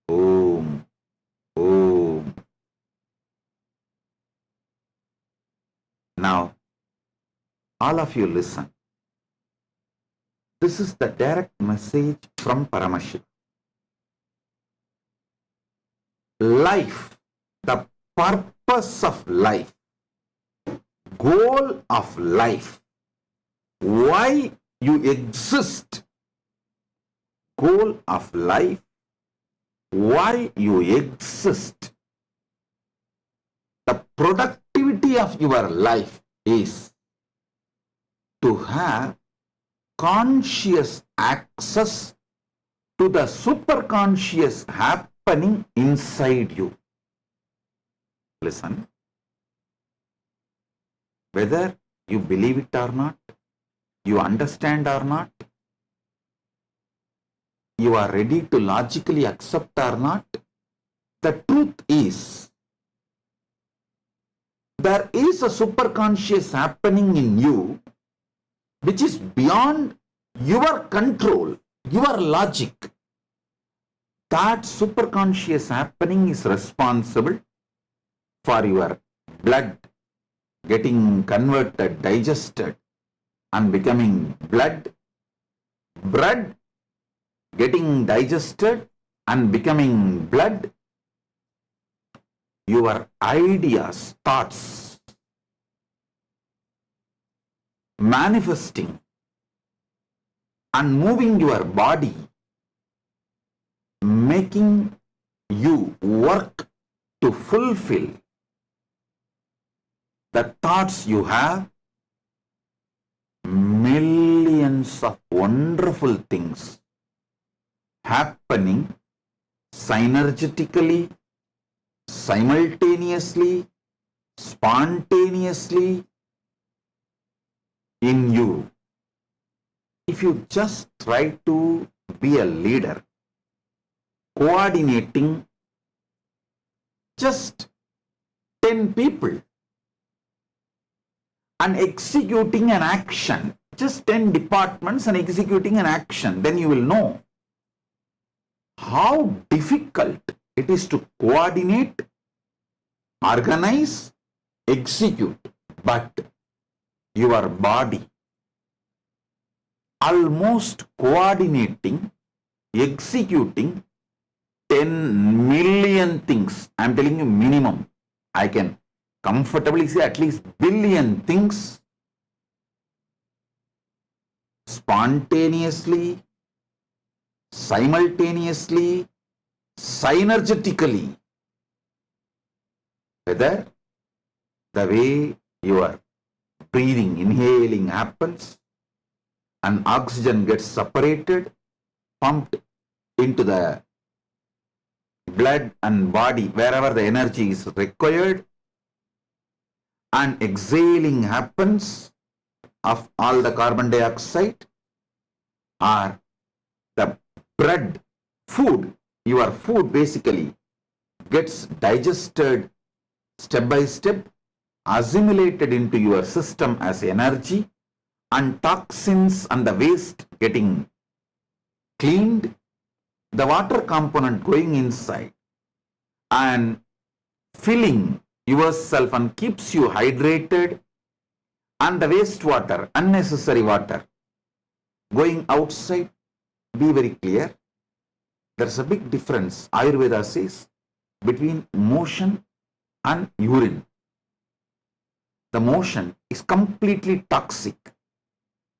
Om Om. Now all of you listen. This is the direct message from Paramashiva. Life, the purpose of life, goal of life, why you exist, goal of life, why you exist, the productivity of your life is to have conscious access to the superconscious happening inside you. Listen. Whether you believe it or not, you understand or not, you are ready to logically accept or not, the truth is there is a superconscious happening in you which is beyond your control, your logic. That superconscious happening is responsible for your blood getting converted, digested and becoming blood, blood getting digested and becoming blood, your ideas, thoughts, manifesting and moving your body, making you work to fulfill the thoughts you have, millions of wonderful things happening synergetically, simultaneously, spontaneously in you. If you just try to be a leader, coordinating just 10 people and executing an action, just 10 departments and executing an action, then you will know how difficult it is to coordinate, organize, execute. But your body almost coordinating, executing 10 million things. I am telling you minimum. I can comfortably say at least billion things spontaneously, simultaneously, synergetically. Whether the way your breathing, inhaling happens and oxygen gets separated, pumped into the blood and body wherever the energy is required, and exhaling happens of all the carbon dioxide, or the bread, food, your food basically gets digested step by step, assimilated into your system as energy, and toxins and the waste getting cleaned, the water component going inside and filling yourself and keeps you hydrated, and the wastewater, unnecessary water going outside. Be very clear, there's a big difference, Ayurveda says, between motion and urine. The motion is completely toxic,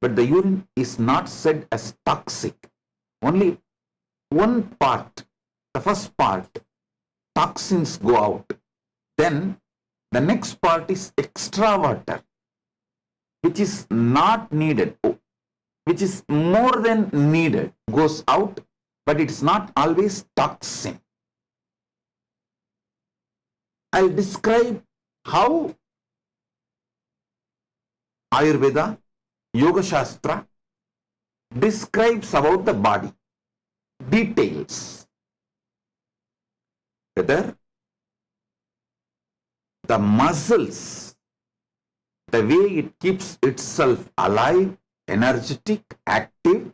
but the urine is not said as toxic. Only one part, the first part, toxins go out. Then the next part is extra water, which is not needed, which is more than needed, goes out, but it's not always toxin. I'll describe how Ayurveda, Yoga Shastra describes about the body, details. Whether the muscles, the way it keeps itself alive, energetic, active,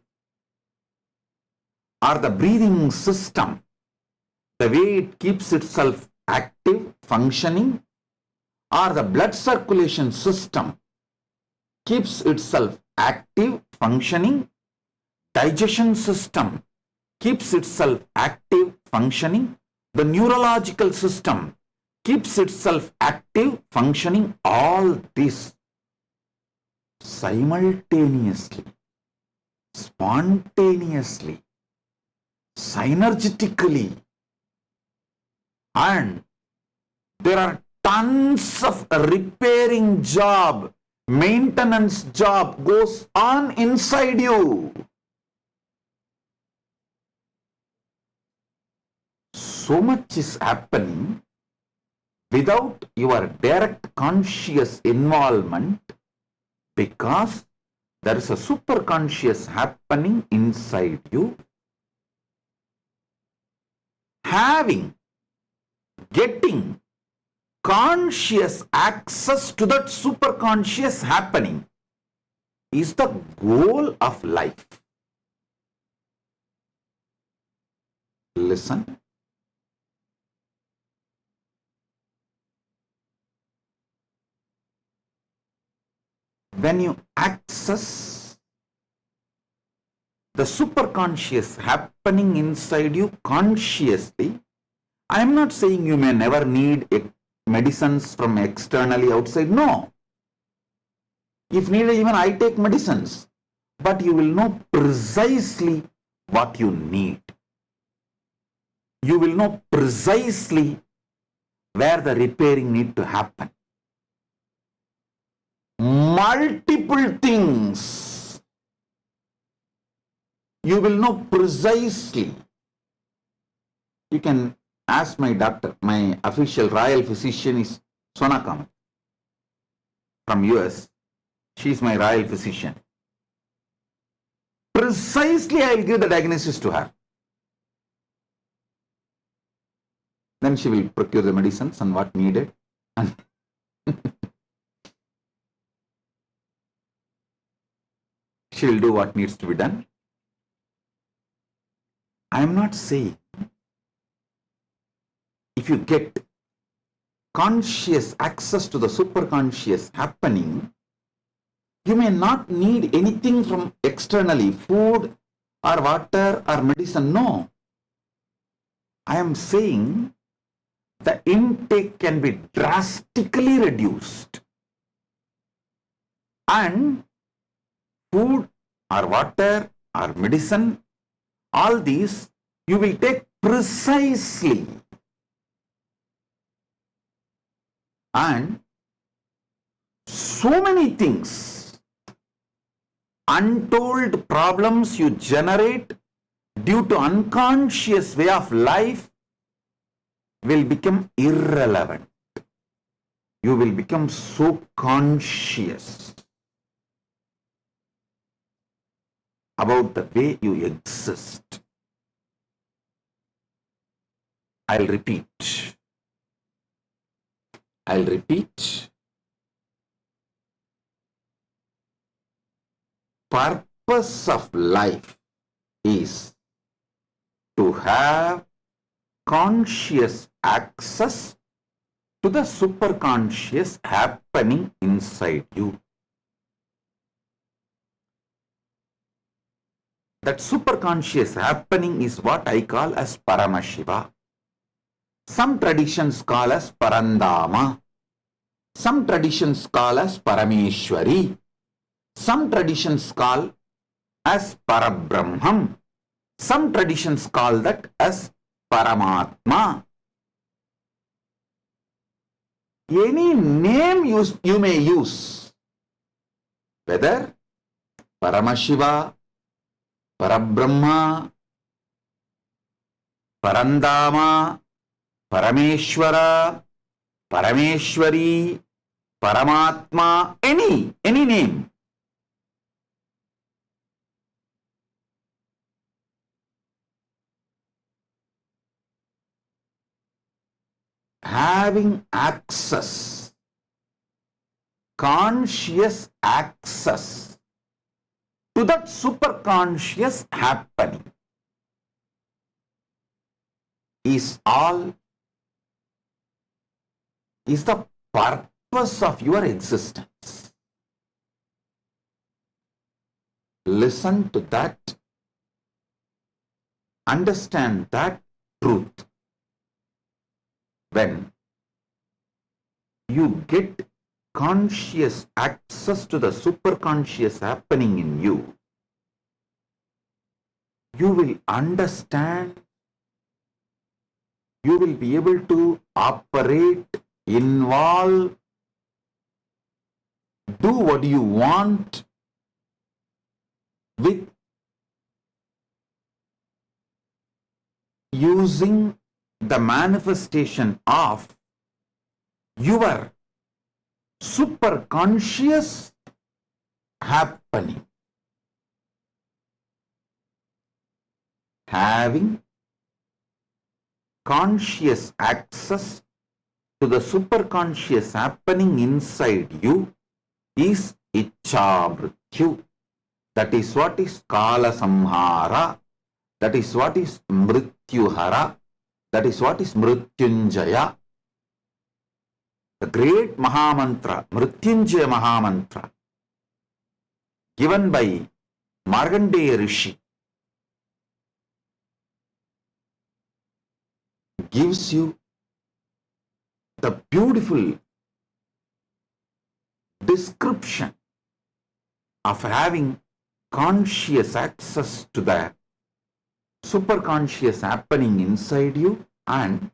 or the breathing system, the way it keeps itself active, functioning, or the blood circulation system keeps itself active, functioning, digestion system keeps itself active, functioning, the neurological system keeps itself active, functioning, all this simultaneously, spontaneously, synergetically, and there are tons of repairing job, maintenance job goes on inside you. So much is happening without your direct conscious involvement, because there is a superconscious happening inside you, getting conscious access to that superconscious happening is the goal of life. Listen. When you access the superconscious happening inside you consciously. I am not saying you may never need medicines from externally outside. No. If needed, even I take medicines. But you will know precisely what you need. You will know precisely where the repairing need to happen. Multiple things. You will know precisely. You can ask my doctor. My official royal physician is Sona Kamat from US. She is my royal physician. Precisely I will give the diagnosis to her. Then she will procure the medicines and what needed. And she will do what needs to be done. I am not saying if you get conscious access to the superconscious happening, you may not need anything from externally, food or water or medicine. No. I am saying the intake can be drastically reduced. And food or water or medicine, all these you will take precisely. And so many things, untold problems you generate due to unconscious way of life will become irrelevant. You will become so conscious about the way you exist. I'll repeat. Purpose of life is to have conscious access to the superconscious happening inside you. That superconscious happening is what I call as Paramashiva. Some traditions call as Parandama. Some traditions call as Parameshwari. Some traditions call as Parabrahman. Some traditions call that as Paramatma. Any name you may use, whether Paramashiva, Parabrahma, Parandama, Parameshwara, Parameshwari, Paramatma, any name. Having access, conscious access to that superconscious happening is the purpose of your existence. Listen to that, understand that truth. When you get conscious access to the superconscious happening in you, you will understand, you will be able to operate, involve, do what you want with using the manifestation of your superconscious happening. Having conscious access to the superconscious happening inside you is Iccha-mrityu. That is what is Kala Samhara. That is what is Mrityuhara. That is what is Mrityunjaya. The great Mahamantra, Mrityunjaya Mahamantra, given by Markandeya Rishi gives you the beautiful description of having conscious access to the superconscious happening inside you, and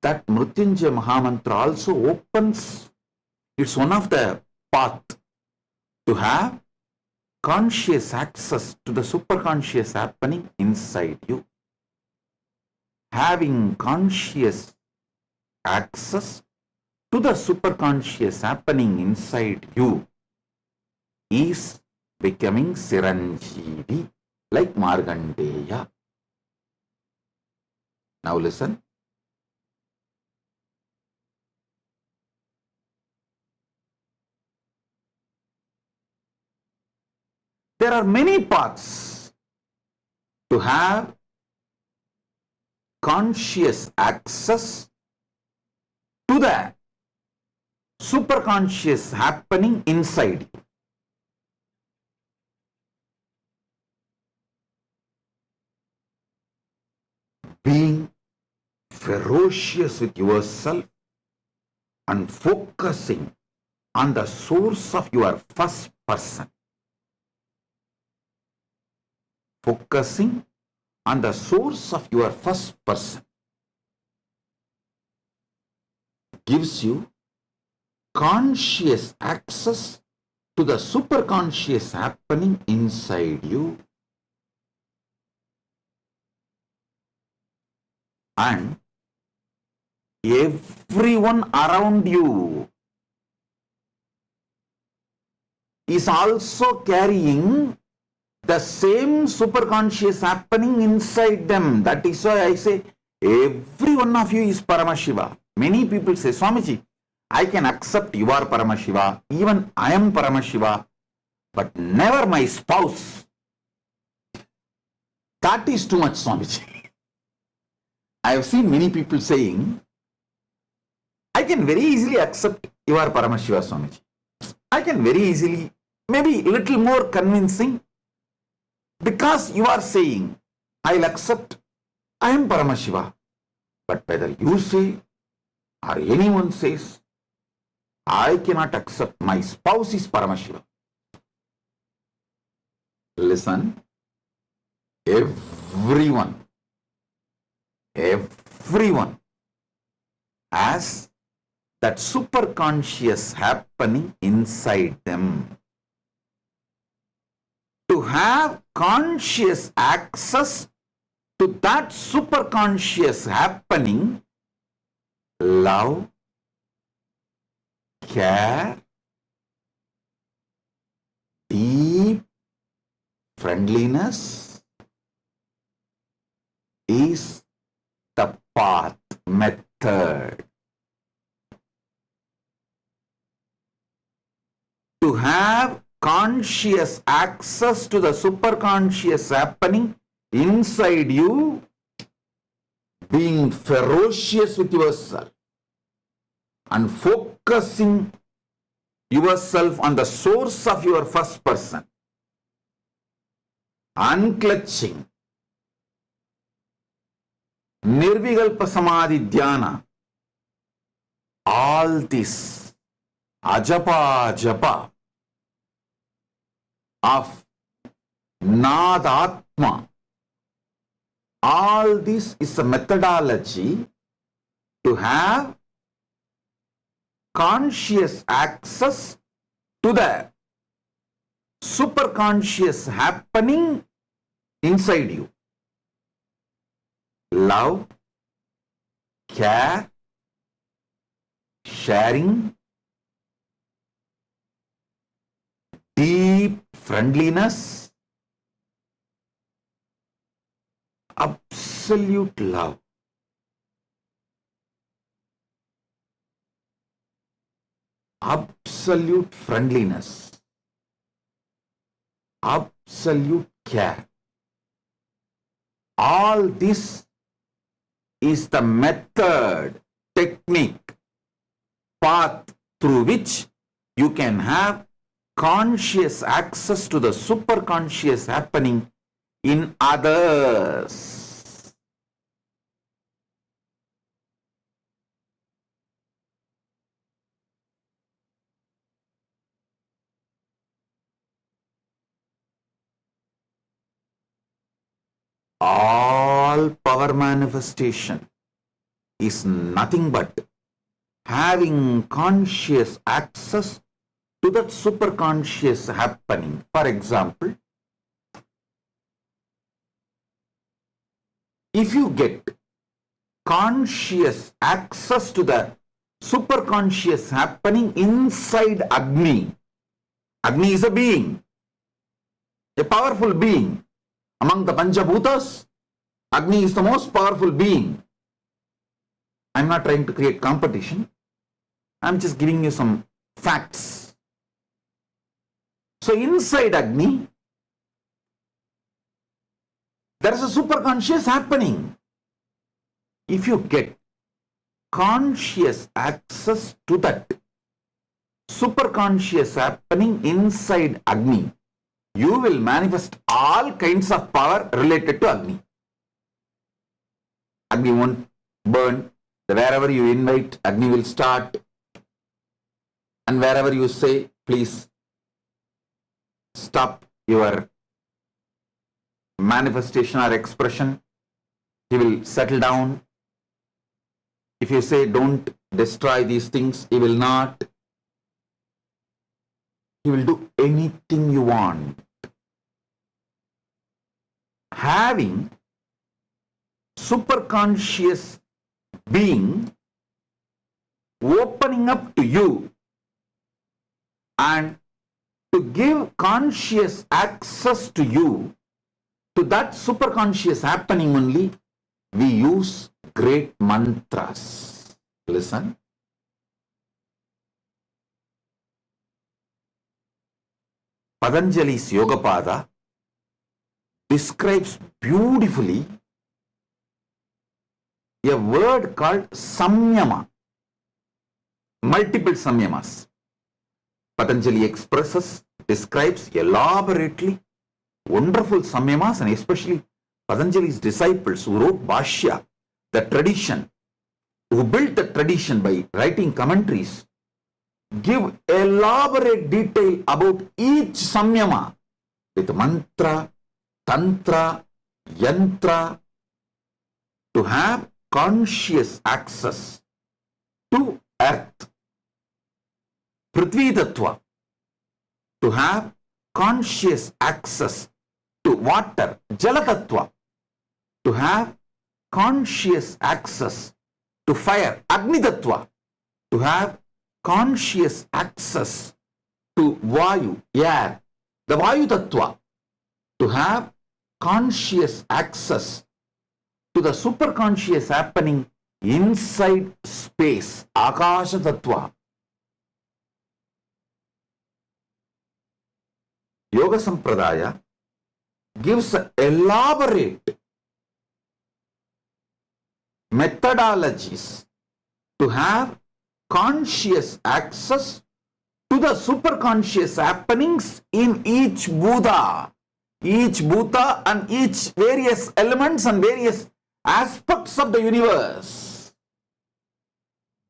that Mrityunjaya Mahamantra also opens, it's one of the path to have conscious access to the superconscious happening inside you. Having conscious access to the superconscious happening inside you is becoming Siranjeevi, like Markandeya. Now listen. There are many paths to have conscious access to the superconscious happening inside you. Being ferocious with yourself and focusing on the source of your first person. Focusing on the source of your first person gives you conscious access to the superconscious happening inside you. And everyone around you is also carrying the same superconscious happening inside them. That is why I say every one of you is Paramashiva. Many people say, Swamiji, I can accept you are Paramashiva, even I am Paramashiva, but never my spouse. That is too much, Swamiji. I have seen many people saying, I can very easily accept you are Paramashiva, Swamiji. I can very easily, maybe a little more convincing, because you are saying, I'll accept, I am Paramashiva. But whether you say or anyone says, I cannot accept, my spouse is Paramashiva. Listen, everyone has that superconscious happening inside them. To have conscious access to that superconscious happening, love, care, deep friendliness is the path, method. To have conscious access to the superconscious happening inside you, being ferocious with yourself and focusing yourself on the source of your first person, unclutching, Nirvikalpa Samadhi Dhyana, all this ajapa japa of Nadatma, all this is a methodology to have conscious access to the superconscious happening inside you. Love, care, sharing, deep friendliness, absolute love. Absolute friendliness, absolute care. All this is the method, technique, path through which you can have conscious access to the superconscious happening in others. power manifestation is nothing but having conscious access to that superconscious happening. For example, if you get conscious access to the superconscious happening inside Agni, Agni is a being, a powerful being. Among the Panchabhutas, Agni is the most powerful being. I'm not trying to create competition. I'm just giving you some facts. So inside Agni, there is a superconscious happening. If you get conscious access to that superconscious happening inside Agni, you will manifest all kinds of power related to Agni. Agni won't burn. Wherever you invite, Agni will start. And wherever you say, please stop your manifestation or expression, he will settle down. If you say, don't destroy these things, he will not. He will do anything you want. Having superconscious being opening up to you and to give conscious access to you to that superconscious happening only, we use great mantras. Listen. Patanjali's Yogapada describes beautifully a word called samyama, multiple samyamas. Patanjali expresses, describes elaborately wonderful samyamas, and especially Patanjali's disciples who wrote Bhashya, the tradition, who built the tradition by writing commentaries, give elaborate detail about each samyama with mantra, tantra, yantra, to have conscious access to earth. Prithvi Tattva, to have conscious access to water. Jala Tattva, to have conscious access to fire. Agni Tattva, to have conscious access to Vayu, air. The Vayu Tattva, to have conscious access to the superconscious happening inside space. Akasha Tattva. Yoga Sampradaya gives elaborate methodologies to have conscious access to the superconscious happenings in each Buddha, and each various elements and various aspects of the universe.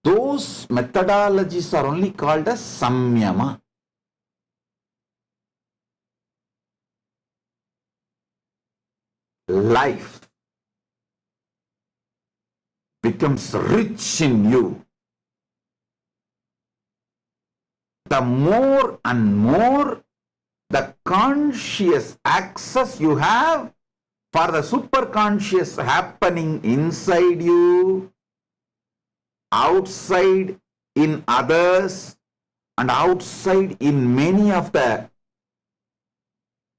Those methodologies are only called as samyama. Life becomes rich in you the more and more the conscious access you have for the superconscious happening inside you, outside in others, and outside in many of the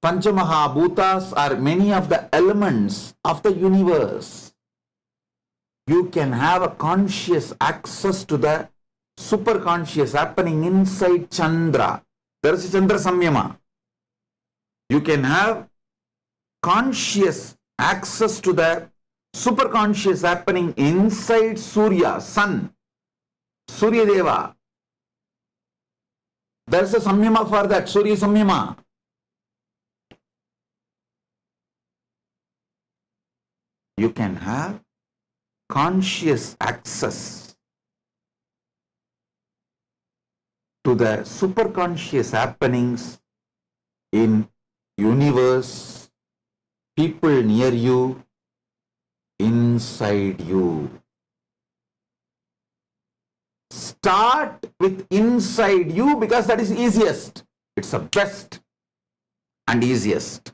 Panchamahabhutas or many of the elements of the universe. You can have a conscious access to the superconscious happening inside Chandra. There is a Chandra Samyama. You can have conscious access to the superconscious happening inside Surya, Sun, Surya Deva. There is a Samyama for that, Surya Samyama. You can have conscious access to the superconscious happenings in universe, people near you, inside you. Start with inside you because that is easiest. It's the best and easiest.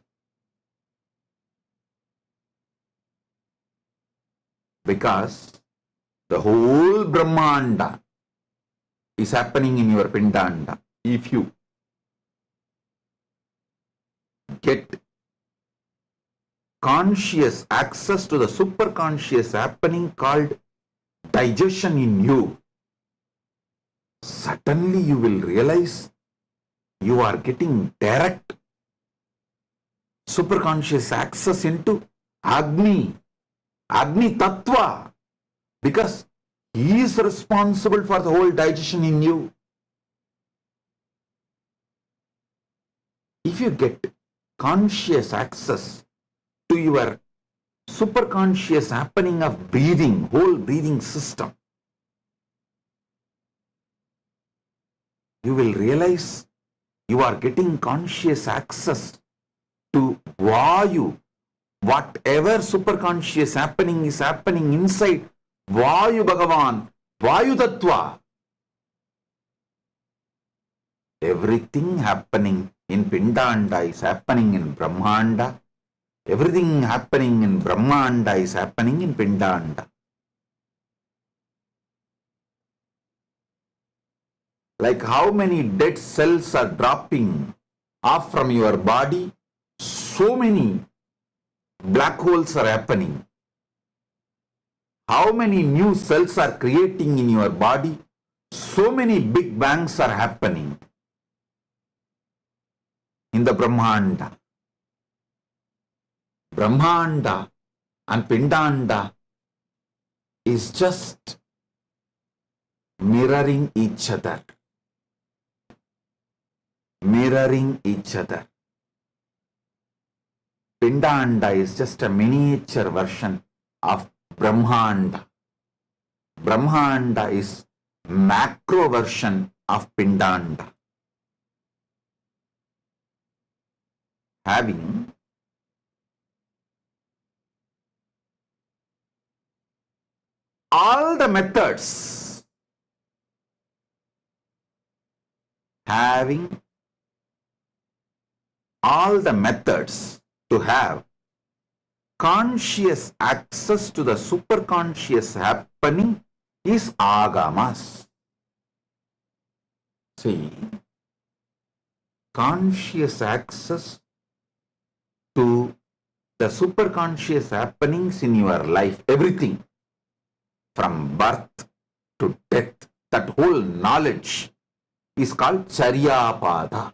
Because the whole Brahmanda is happening in your Pindanda. If you get conscious access to the superconscious happening called digestion in you, suddenly you will realize you are getting direct superconscious access into Agni Tattva, because he is responsible for the whole digestion in you. If you get conscious access to your superconscious happening of breathing, whole breathing system, you will realize you are getting conscious access to Vayu. Whatever superconscious happening is happening inside Vayu Bhagavan, Vayu Tattva. Everything happening in Pindanda is happening in Brahmanda. Everything happening in Brahmanda is happening in Pindanda. Like how many dead cells are dropping off from your body, so many black holes are happening. How many new cells are creating in your body, so many big bangs are happening in the Brahmanda. Brahmanda and Pindanda is just mirroring each other. Mirroring each other. Pindanda is just a miniature version of Brahmanda. Brahmanda is macro version of Pindanda. Having all the methods, having all the methods to have conscious access to the superconscious happening is agamas. See, conscious access to the superconscious happenings in your life, everything from birth to death, that whole knowledge is called Charyapada.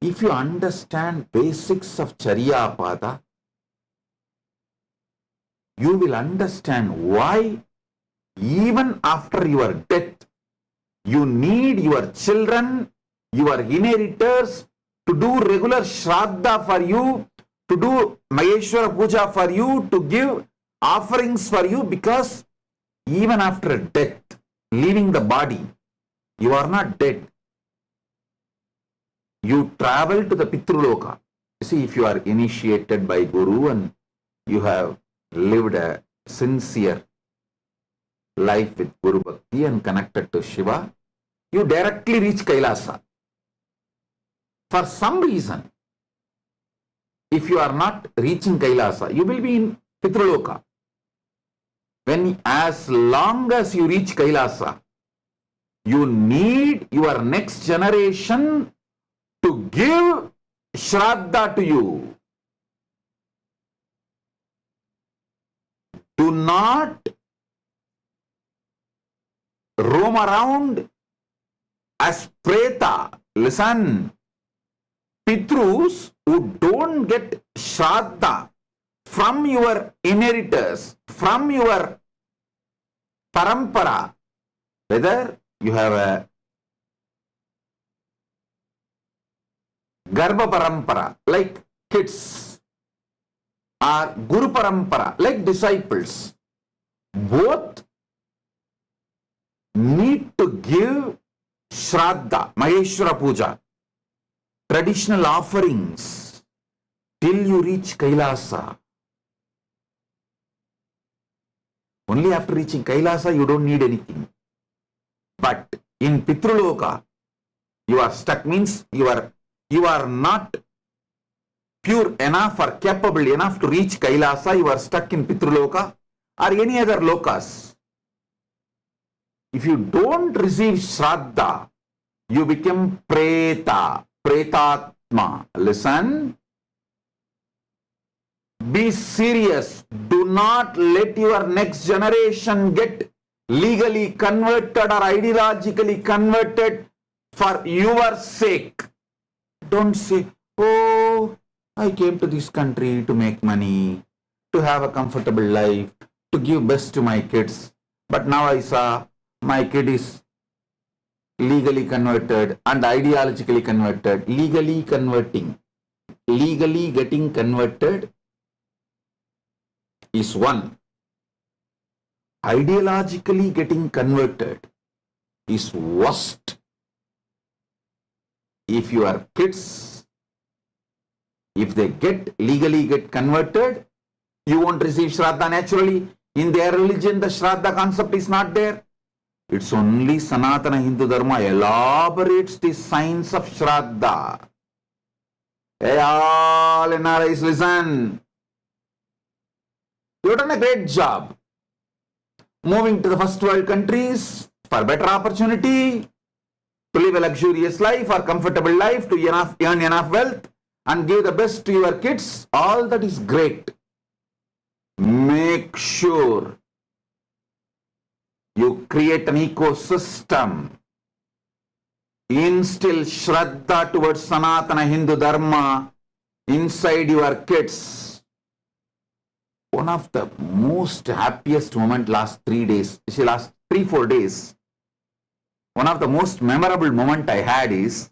If you understand basics of Charyapada, you will understand why even after your death, you need your children, your inheritors to do regular Shraddha for you, to do Maheshwara Puja for you, to give offerings for you, because even after death, leaving the body, you are not dead. You travel to the Pitruloka. You see, if you are initiated by Guru and you have lived a sincere life with Guru Bhakti and connected to Shiva, you directly reach Kailasa. For some reason, if you are not reaching Kailasa, you will be in Pitruloka. As long as you reach Kailasa, you need your next generation to give Shraddha to you. Do not roam around as Preta. Listen, Pitrus who don't get Shraddha from your inheritors, from your Parampara, whether you have a Garbha Parampara, like kids, or Guru Parampara, like disciples, both need to give Shraddha, Maheshwara Puja, traditional offerings, till you reach Kailasa. Only after reaching Kailasa you don't need anything. But in Pitruloka, you are stuck, means you are not pure enough or capable enough to reach Kailasa. You are stuck in Pitruloka or any other lokas. If you don't receive Shraddha, you become Preta, Pretatma. Listen. Be serious. Do not let your next generation get legally converted or ideologically converted for your sake. Don't say, oh, I came to this country to make money, to have a comfortable life, to give best to my kids. But now I saw my kid is legally converted and ideologically converted. Legally converting, legally getting converted is one. Ideologically getting converted is worst. If your kids, if they legally get converted, you won't receive Shraddha naturally. In their religion, the Shraddha concept is not there. It's only Sanatana Hindu Dharma elaborates the science of Shraddha. Hey, all NRIs, listen. You've done a great job moving to the first world countries for better opportunity, to live a luxurious life or comfortable life, to earn enough wealth and give the best to your kids. All that is great. Make sure you create an ecosystem. Instill Shraddha towards Sanatana Hindu Dharma inside your kids. One of the most happiest moment last 3 days, last 3-4 days, one of the most memorable moment I had is,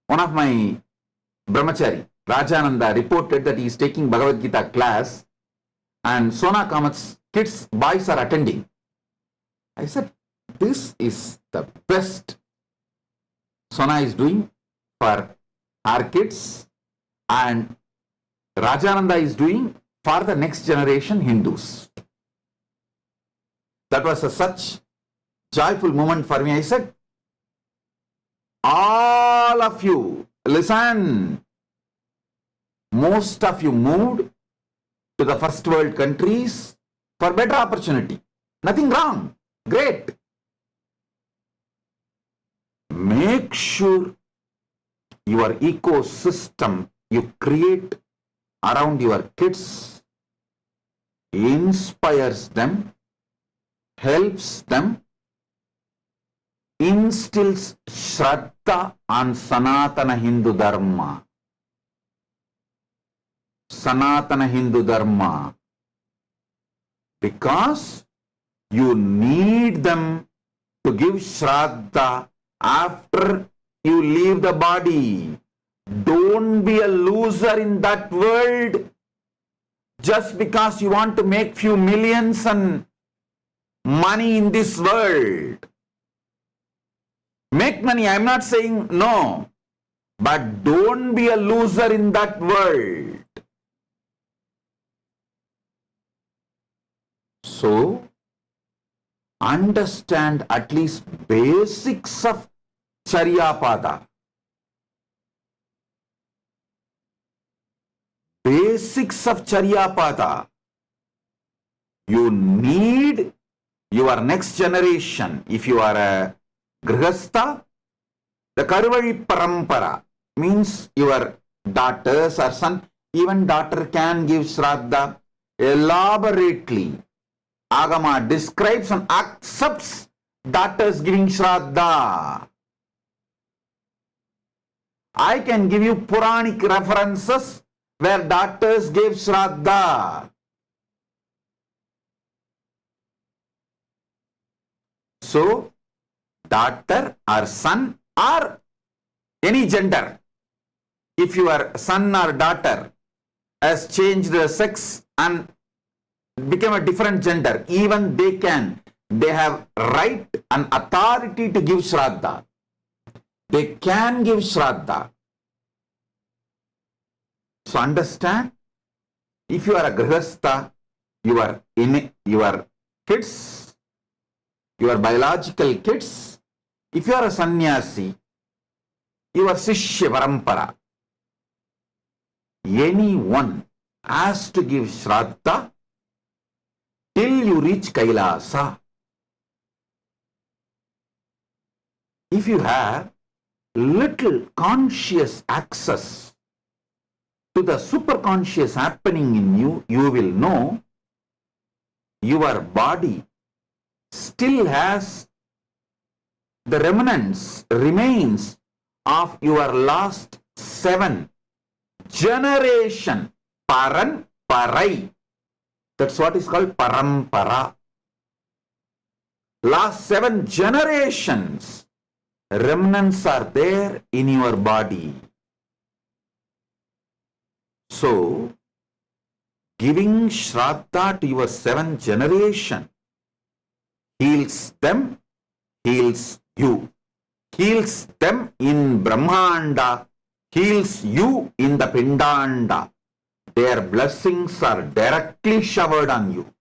one of my brahmachari, Rajananda, reported that he is taking Bhagavad Gita class and Sona Kamat's kids, boys are attending. I said, this is the best Sona is doing for our kids and Rajananda is doing for the next generation Hindus. That was such joyful moment for me. I said, all of you, listen. Most of you moved to the first world countries for better opportunity. Nothing wrong. Great. Make sure your ecosystem you create around your kids inspires them, helps them, instills Shraddha on Sanatana Hindu Dharma. Sanatana Hindu Dharma. Because you need them to give Shraddha after you leave the body. Don't be a loser in that world just because you want to make few millions and money in this world. Make money, I'm not saying no, but don't be a loser in that world. So, understand at least basics of Charyapada. Basics of Charyapada. You need your next generation. If you are a Grihastha, the Karvali Parampara means your daughters or son, even daughter can give Shraddha elaborately. Agama describes and accepts daughters giving Shraddha. I can give you Puranic references where daughters gave Shraddha. So, daughter or son or any gender, if your son or daughter has changed the sex and become a different gender, even they have right and authority to give Shraddha. They can give Shraddha. So understand, if you are a grihastha, your kids, your biological kids, if you are a sannyasi, your Shishya Parampara, anyone has to give Shraddha till you reach Kailasa. If you have little conscious access to the superconscious happening in you, you will know your body still has the remains of your last 7 generation, Paran Parai. That's what is called Parampara. Last 7 generations, remnants are there in your body. So, giving Shraddha to your 7th generation heals them, heals you. Heals them in Brahmanda, heals you in the Pindanda. Their blessings are directly showered on you.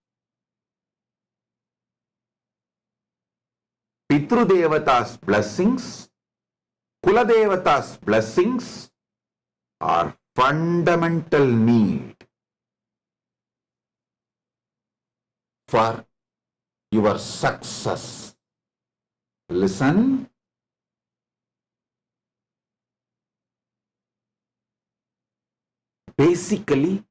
Pitru Devata's blessings, Kula Devata's blessings are fundamental need for your success. Listen. Basically,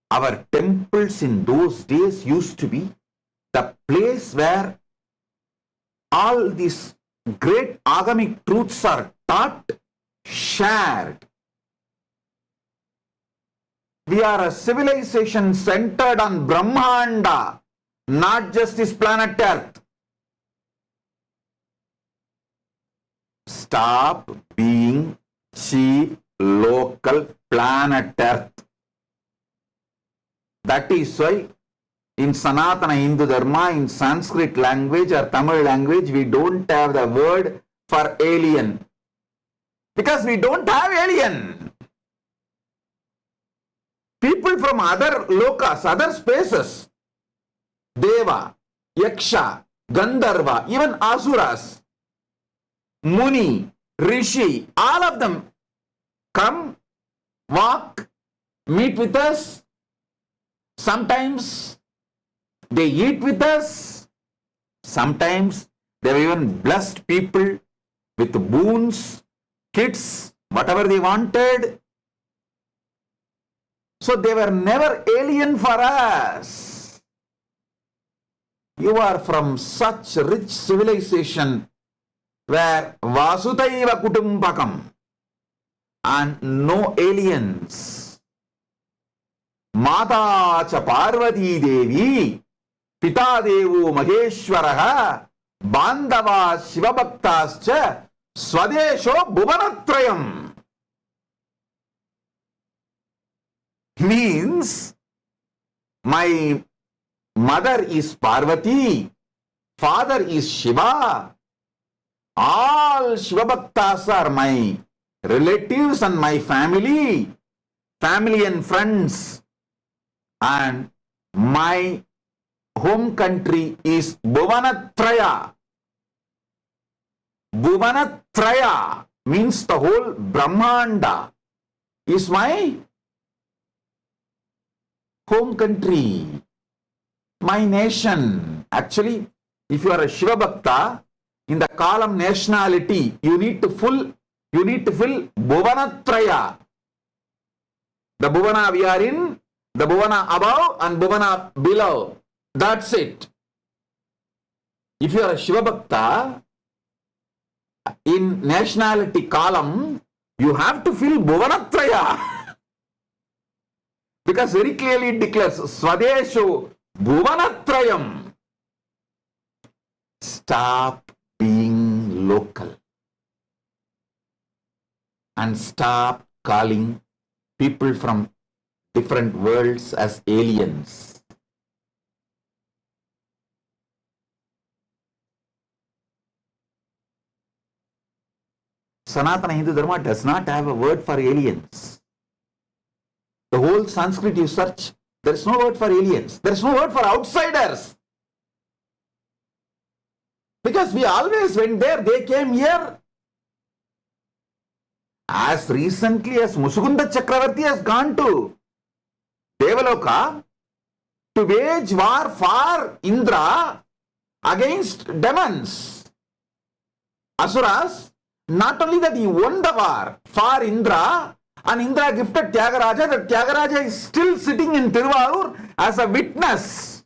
our temples in those days used to be the place where all these great agamic truths are taught, shared. We are a civilization centered on Brahmanda, not just this planet Earth. Stop being cheap, local planet Earth. That is why in Sanatana Hindu Dharma, in Sanskrit language or Tamil language, we don't have the word for alien. Because we don't have alien. People from other lokas, other spaces, Deva, Yaksha, Gandharva, even Asuras, Muni, Rishi, all of them come, walk, meet with us. Sometimes they eat with us. Sometimes they have even blessed people with boons, kids, whatever they wanted. So they were never alien for us. You are from such rich civilization where Vasudhaiva Kutumbakam and no aliens. Mata cha Parvati Devi, Pita Devu Maheshwaraha, Bandava Shivabhaktascha, Swadesho Bhuvanatrayam. Means, my mother is Parvati, father is Shiva, all Shiva Bhaktas are my relatives and my family and friends, and my home country is Bhuvanatraya. Bhuvanatraya means the whole Brahmanda is my home country, my nation. Actually, if you are a Shiva Bhakta, in the column nationality, you need to fill Bhuvanatraya. The Bhuvana we are in, the Bhuvana above and Bhuvana below. That's it. If you are a Shiva Bhakta, in nationality column, you have to fill Bhuvanatraya. Because very clearly it declares Swadesho Bhuvanatrayam. Stop being local and stop calling people from different worlds as aliens. Sanatana Hindu Dharma does not have a word for aliens. The whole Sanskrit you search, there is no word for aliens. There is no word for outsiders. Because we always went there, they came here. As recently as Muskunda Chakravarti has gone to Devaloka to wage war for Indra against demons, Asuras. Not only that, he won the war for Indra, and Indra gifted Tyagaraja. That Tyagaraja is still sitting in Tiruvarur as a witness.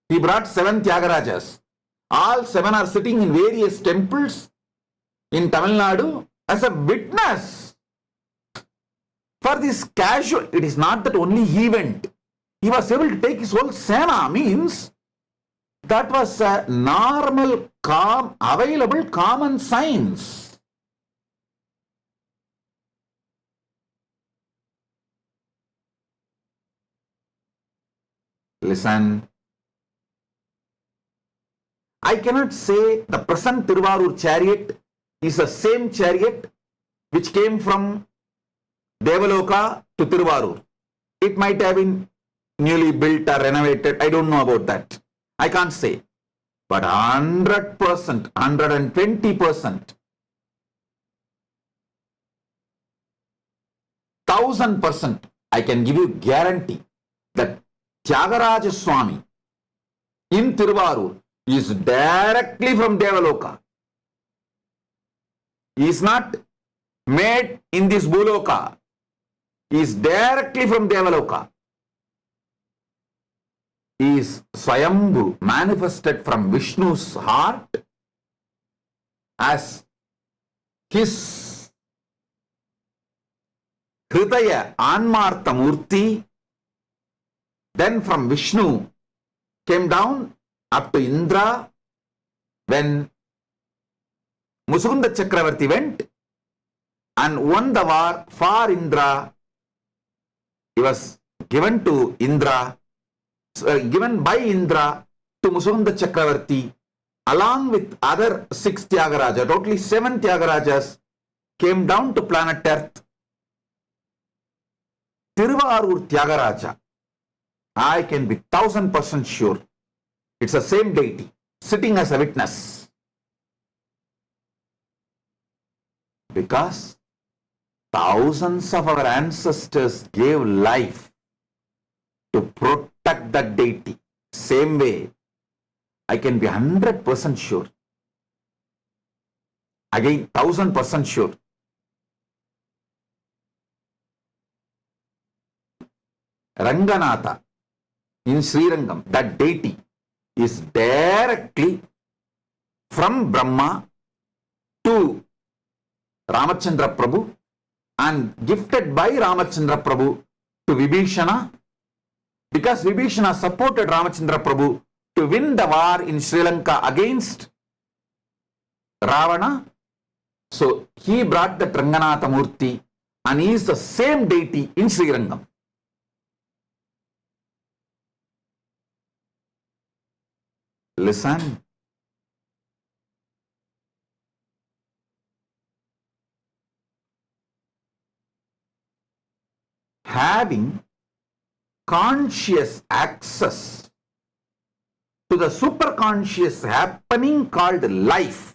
He brought 7 Tyagarajas. All 7 are sitting in various temples in Tamil Nadu as a witness. For this casual, it is not that only he went. He was able to take his whole Sena, means that was a normal, available common science. Listen. I cannot say the present Tiruvarur chariot is the same chariot which came from Devaloka to Tiruvarur. It might have been newly built or renovated. I don't know about that. I can't say. But 100%, 120%, 1000%, I can give you guarantee that Tyagaraja Swami in Tiruvarur is directly from Devaloka. He is not made in this Bhuloka. He is directly from Devaloka. He is Swayambhu, manifested from Vishnu's heart as his Hridaya Anmartha Murti. Then from Vishnu came down up to Indra when Muskunda Chakravarti went and won the war for Indra. He was given to Indra, given by Indra to Muskunda Chakravarti, along with other 6 Tyagarajas. Totally 7 Tyagarajas came down to planet Earth. Tiruvarur Tyagaraja, I can be 1000% sure it's the same deity sitting as a witness. Because thousands of our ancestors gave life to protect that deity. Same way, I can be 100% sure. Again, 1000% sure. Ranganatha in Srirangam, that deity is directly from Brahma to Ramachandra Prabhu and gifted by Ramachandra Prabhu to Vibhishana, because Vibhishana supported Ramachandra Prabhu to win the war in Sri Lanka against Ravana. So he brought the Ranganatha Murti and he is the same deity in Srirangam. Listen. Having conscious access to the superconscious happening called life,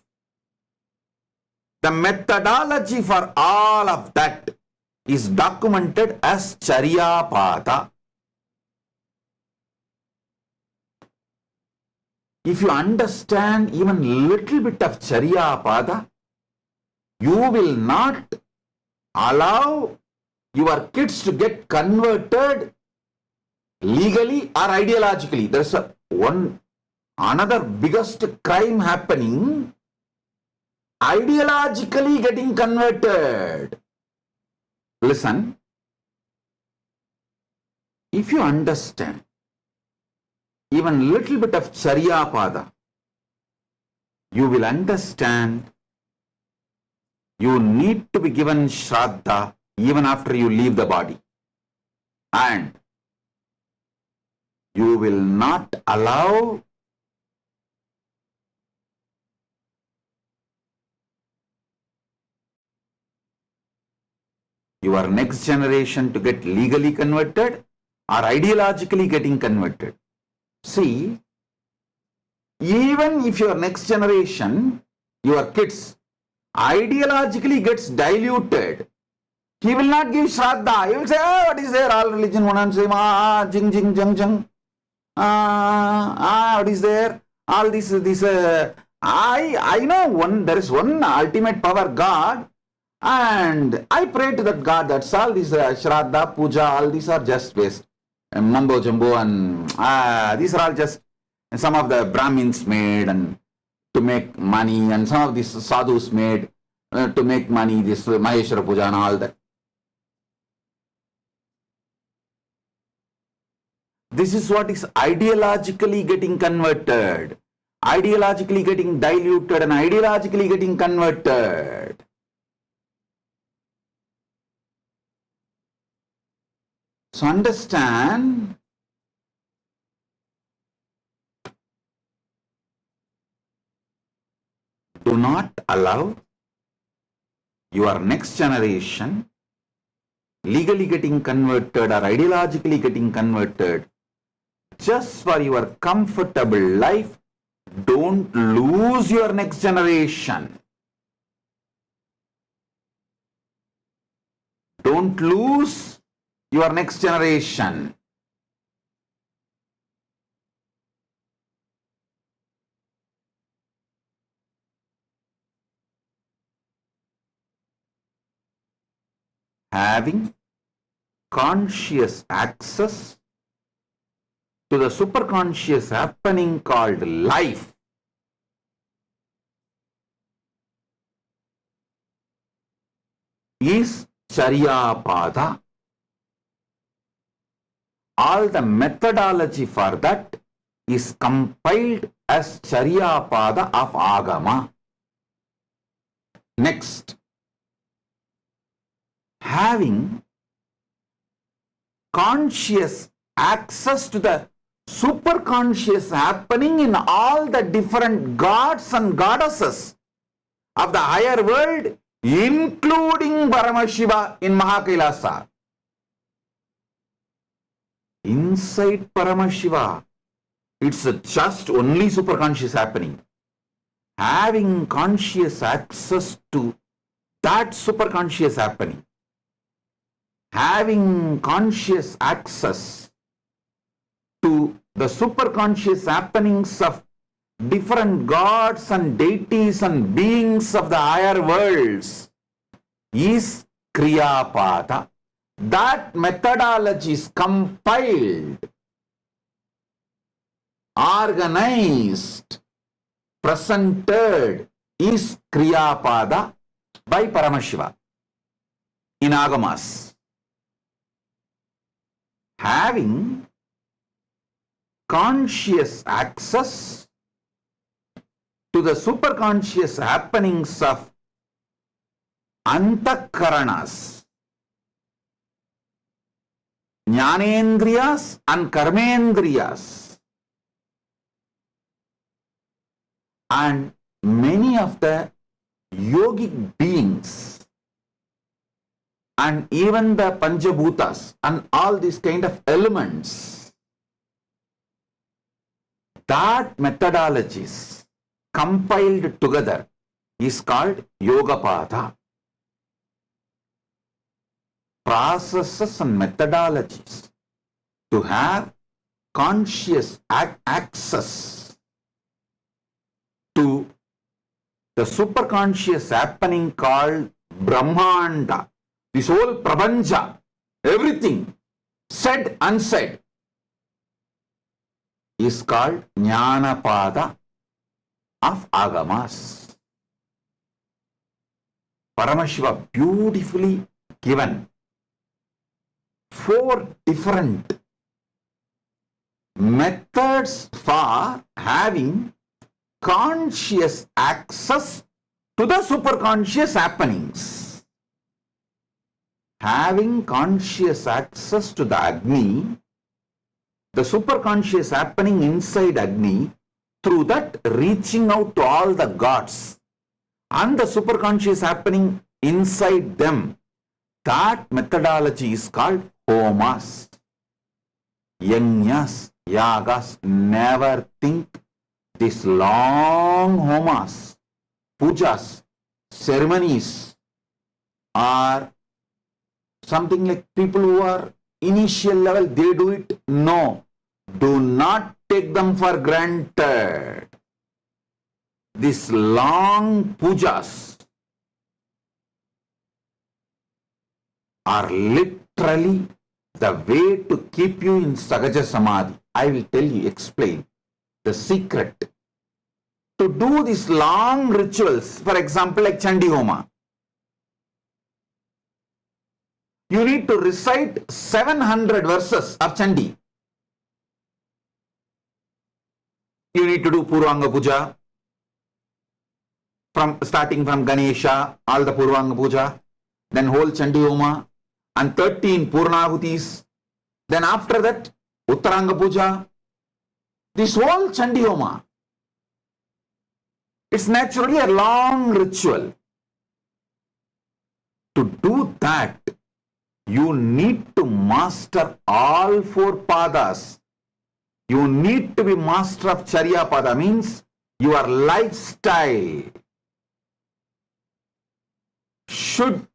the methodology for all of that is documented as Charyapada. If you understand even little bit of Charyapada, you will not allow your kids to get converted legally or ideologically. There's another biggest crime happening, ideologically getting converted. Listen, if you understand even little bit of Charyapada, you will understand you need to be given Shraddha even after you leave the body. And you will not allow your next generation to get legally converted or ideologically getting converted? See, even if your next generation, your kids, ideologically gets diluted, he will not give Shraddha. He will say, oh, what is there? All religion, one and same, jing, jing, jang, jang. What is there? All this, I know there is one ultimate power, God, and I pray to that God. That's all this Shraddha, Puja, all these are just waste. And mumbo jumbo, and these are all just some of the Brahmins made and to make money, and some of these sadhus made to make money, this Maheshwara Puja and all that. This is what is ideologically getting converted, ideologically getting diluted, and ideologically getting converted. So understand, do not allow your next generation legally getting converted or ideologically getting converted just for your comfortable life. Don't lose your next generation. Don't lose your next generation. Having conscious access to the superconscious happening called life is Charyapada. All the methodology for that is compiled as Charyapada of Agama. Next, having conscious access to the superconscious happening in all the different gods and goddesses of the higher world, including Paramashiva in Mahakailasa. Inside Paramashiva, it's just only superconscious happening. Having conscious access to that superconscious happening, having conscious access to the superconscious happenings of different gods and deities and beings of the higher worlds is Kriyapada. That methodology is compiled, organized, presented is Kriyapada by Paramashiva in Agamas. Having conscious access to the superconscious happenings of Antakaranas, Jnanendriyas and Karmendriyas, and many of the yogic beings, and even the Panchabhutas and all these kind of elements, that methodologies compiled together is called Yogapada. Processes and methodologies to have conscious access to the superconscious happening called Brahmanda. This whole Prapancha, everything, said, unsaid, is called Jnanapada of Agamas. Paramashiva beautifully given 4 different methods for having conscious access to the superconscious happenings. Having conscious access to the Agni, the superconscious happening inside Agni, through that reaching out to all the gods, and the superconscious happening inside them, That methodology is called homas. Yajnas, yagas, never think this long homas, pujas, ceremonies are something like people who are initial level, they do it. No, do not take them for granted. These long pujas are literally the way to keep you in Sahaja Samadhi. I will tell you, explain the secret. To do these long rituals, for example, like Chandi Homa, you need to recite 700 verses of Chandi. You need to do Purvanga Puja, starting from Ganesha, all the Purvanga Puja, then whole Chandi Homa, and 13 Purnahutis. Then after that, Uttaranga Puja. This whole Chandi Homa, it's naturally a long ritual. To do that, you need to master all 4 padas. You need to be master of Charya Pada, means your lifestyle should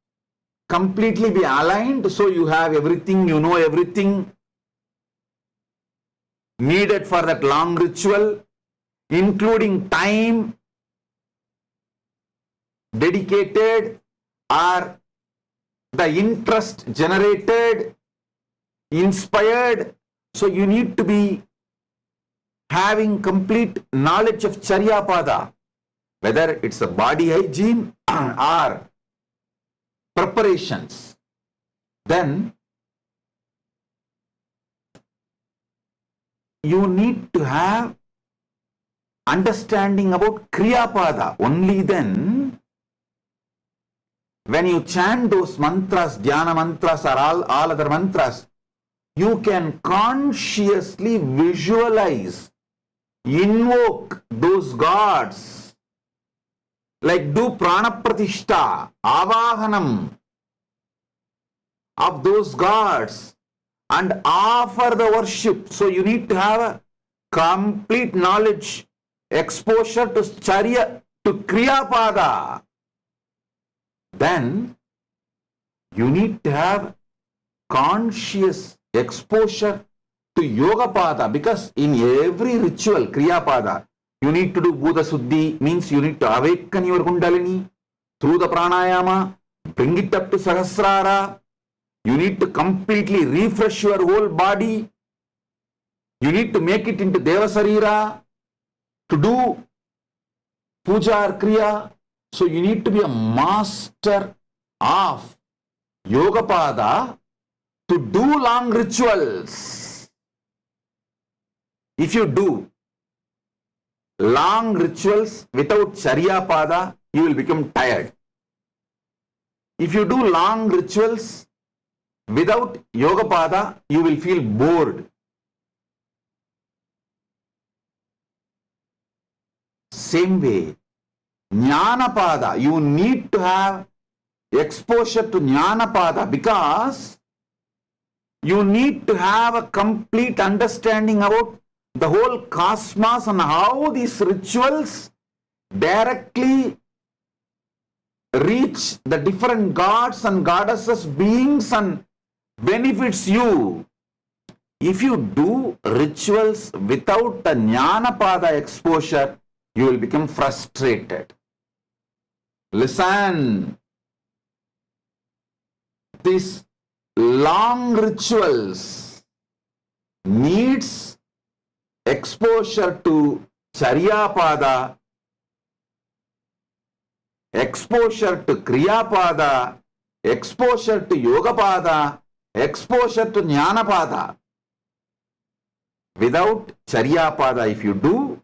completely be aligned, so you have everything, you know everything needed for that long ritual, including time dedicated or the interest generated, inspired. So you need to be having complete knowledge of Charya Pada, whether it's a body hygiene or preparations. Then you need to have understanding about Kriya Pada. Only then, when you chant those mantras, dhyana mantras or all other mantras, you can consciously visualize, invoke those gods, like do prana pratishta, avahanam of those gods and offer the worship. So you need to have a complete knowledge, exposure to Charya, to Kriya Pada. Then you need to have conscious exposure to Yoga Pada, because in every ritual, Kriya Pada, you need to do Bhuta Suddhi, means you need to awaken your Kundalini through the pranayama, bring it up to Sahasrara. You need to completely refresh your whole body. You need to make it into Deva Sarira to do Puja or Kriya. So you need to be a master of Yoga Pada to do long rituals. If you do long rituals without Charya Pada, you will become tired. If you do long rituals without Yoga Pada, you will feel bored. Same way, Jnana Pada, you need to have exposure to Jnana Pada, because you need to have a complete understanding about the whole cosmos and how these rituals directly reach the different gods and goddesses, beings, and benefits you. If you do rituals without the Jnana Pada exposure, you will become frustrated. Listen, these long rituals needs exposure to Charya Pada, exposure to Kriya Pada, exposure to Yoga Pada, exposure to Jnana Pada. Without Charya Pada, if you do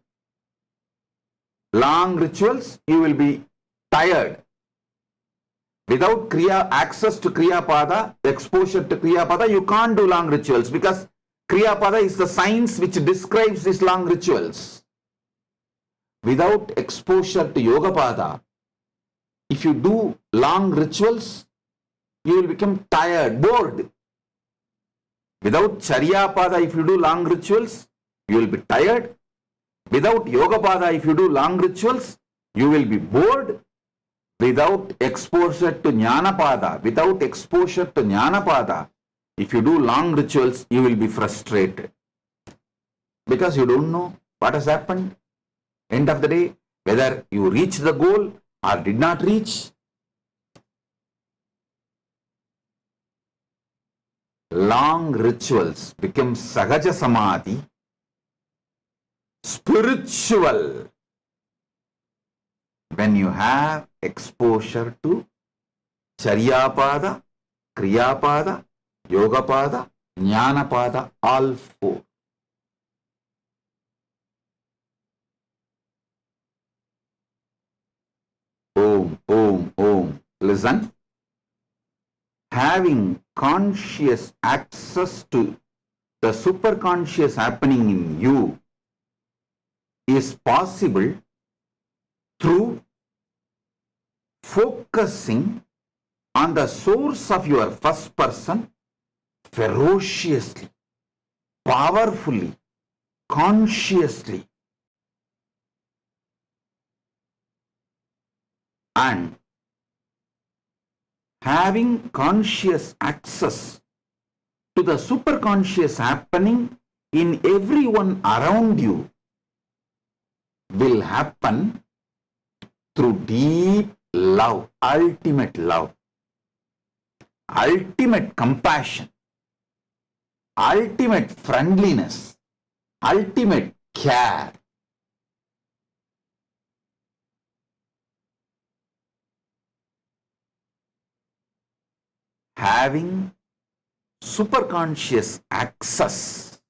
long rituals, you will be tired. Without access to Kriya Pada, exposure to Kriya Pada, you can't do long rituals, because Kriya Pada is the science which describes these long rituals. Without exposure to Yoga Pada, if you do long rituals, you will become tired, bored. Without Charya Pada, if you do long rituals, you will be tired. Without Yoga Pada, if you do long rituals, you will be bored. Without exposure to Jnana Pada, if you do long rituals, you will be frustrated. Because you don't know what has happened. End of the day, whether you reach the goal or did not reach. Long rituals become Sahaja Samadhi, spiritual, when you have exposure to Charya Pada, Kriya Pada, Yoga Pada, Jnana Pada, all four. Om, Om, Om. Listen. Having conscious access to the superconscious happening in you is possible through focusing on the source of your first person ferociously, powerfully, consciously, and having conscious access to the superconscious happening in everyone around you will happen through deep love, ultimate compassion, ultimate friendliness, ultimate care. Having superconscious access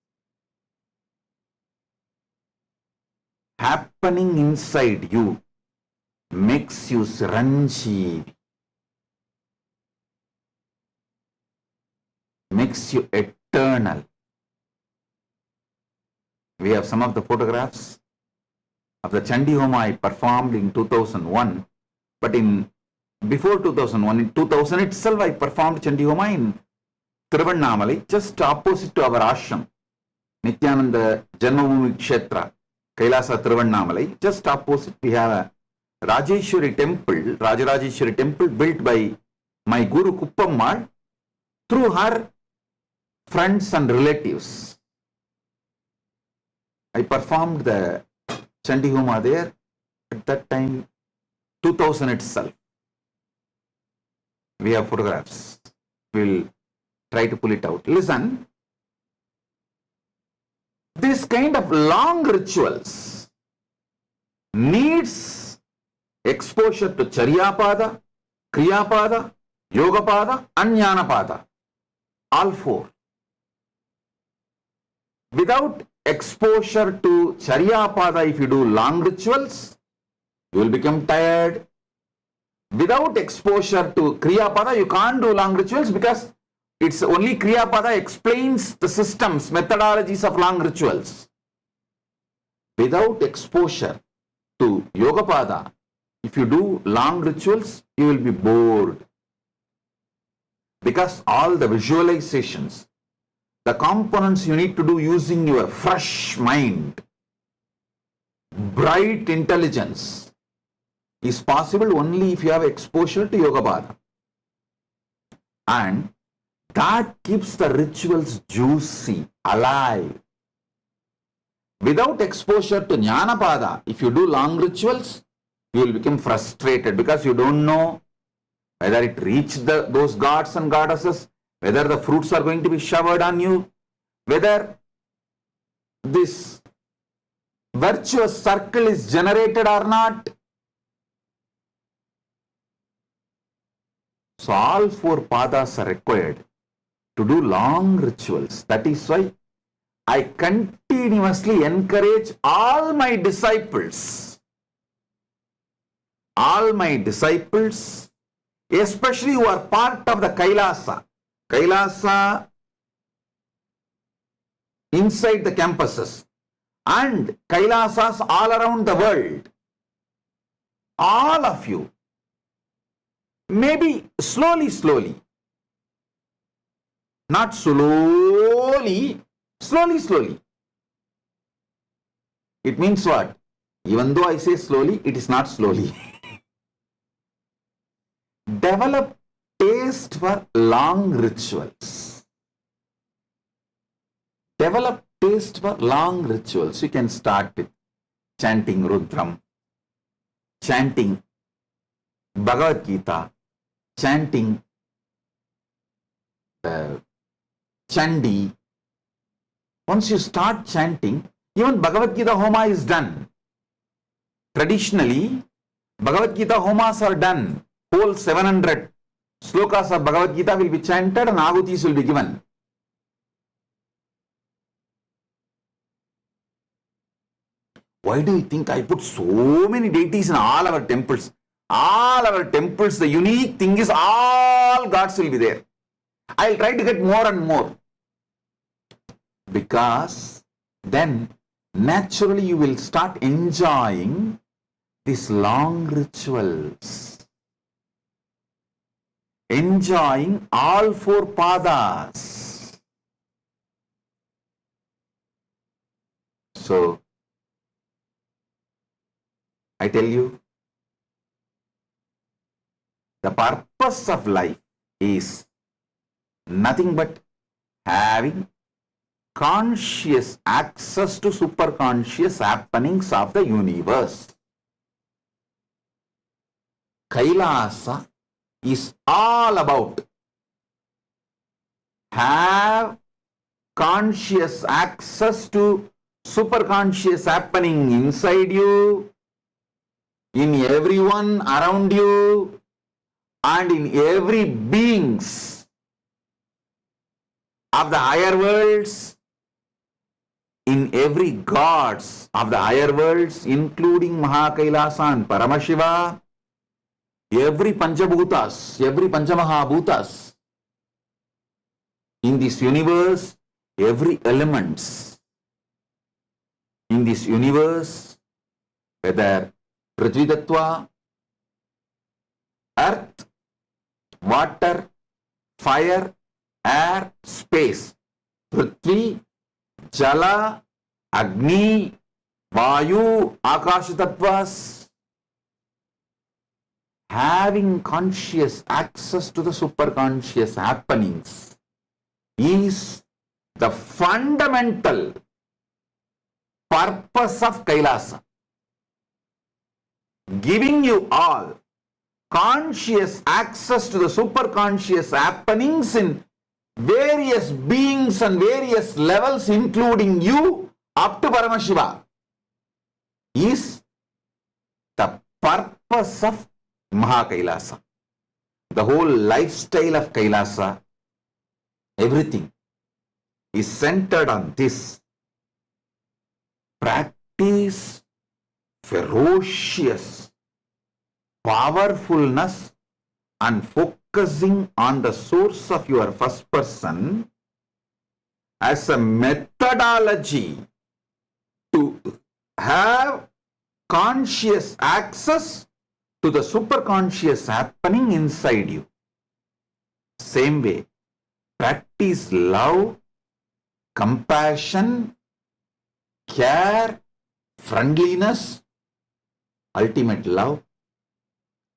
happening inside you makes you Chiranjeevi, makes you eternal. We have some of the photographs of the Chandi Homa I performed in 2001, but before 2001, in 2000 itself, I performed Chandi Homa in Tiruvannamalai, just opposite to our ashram, Nithyananda Janmabhoomi Kshetra, Kailasa Tiruvannamalai. Just opposite, we have a Rajeshwari temple, Rajarajeshwari temple built by my Guru Kuppammal through her friends and relatives. I performed the Chandi Homa there at that time, 2000 itself. We have photographs. We'll try to pull it out. Listen, this kind of long rituals needs exposure to Charya Pada, Kriya Pada, Yoga Pada and Jnana Pada. All four. Without exposure to Charya Pada, if you do long rituals, you will become tired. Without exposure to Kriya Pada, you can't do long rituals because it's only Kriya Pada explains the systems, methodologies of long rituals. Without exposure to Yoga Pada, if you do long rituals, you will be bored. Because all the visualizations, the components you need to do using your fresh mind, bright intelligence, is possible only if you have exposure to Yoga Pada. And that keeps the rituals juicy, alive. Without exposure to Jnana Pada, if you do long rituals, you will become frustrated because you don't know whether it reached those gods and goddesses, whether the fruits are going to be showered on you, whether this virtuous circle is generated or not. So all four padas are required to do long rituals. That is why I continuously encourage all my disciples, especially who are part of the Kailasa inside the campuses and Kailasas all around the world, all of you, maybe slowly, Not slowly, slowly. It means what? Even though I say slowly, it is not slowly. Develop taste for long rituals. Develop taste for long rituals. You can start with chanting Rudram, chanting Bhagavad Gita, chanting Chandi. Once you start chanting, even Bhagavad Gita Homa is done. Traditionally, Bhagavad Gita Homas are done. Whole 700 slokas of Bhagavad Gita will be chanted and ahutis will be given. Why do you think I put so many deities in all our temples? All our temples, the unique thing is all gods will be there. I'll try to get more and more. Because then naturally you will start enjoying these long rituals. Enjoying all four padas. So, I tell you, the purpose of life is nothing but having conscious access to superconscious happenings of the universe. Kailasa is all about have conscious access to superconscious happening inside you, in everyone around you, and in every beings of the higher worlds, in every gods of the higher worlds, including Mahakailasa and Paramashiva, every Panchabhutas, every Panchamahabhutas in this universe, every elements in this universe, whether Prithvi Tattva, earth, water, fire, air, space, Prithvi, Jala, Agni, Vayu, Akasha Tattvas, having conscious access to the superconscious happenings is the fundamental purpose of Kailasa. Giving you all conscious access to the superconscious happenings in various beings and various levels, including you, up to Paramashiva, is the purpose of Mahakailasa. The whole lifestyle of Kailasa, everything is centered on this. Practice ferocious powerfulness and focusing on the source of your first person as a methodology to have conscious access to the superconscious happening inside you. Same way, practice love, compassion, care, friendliness, ultimate love,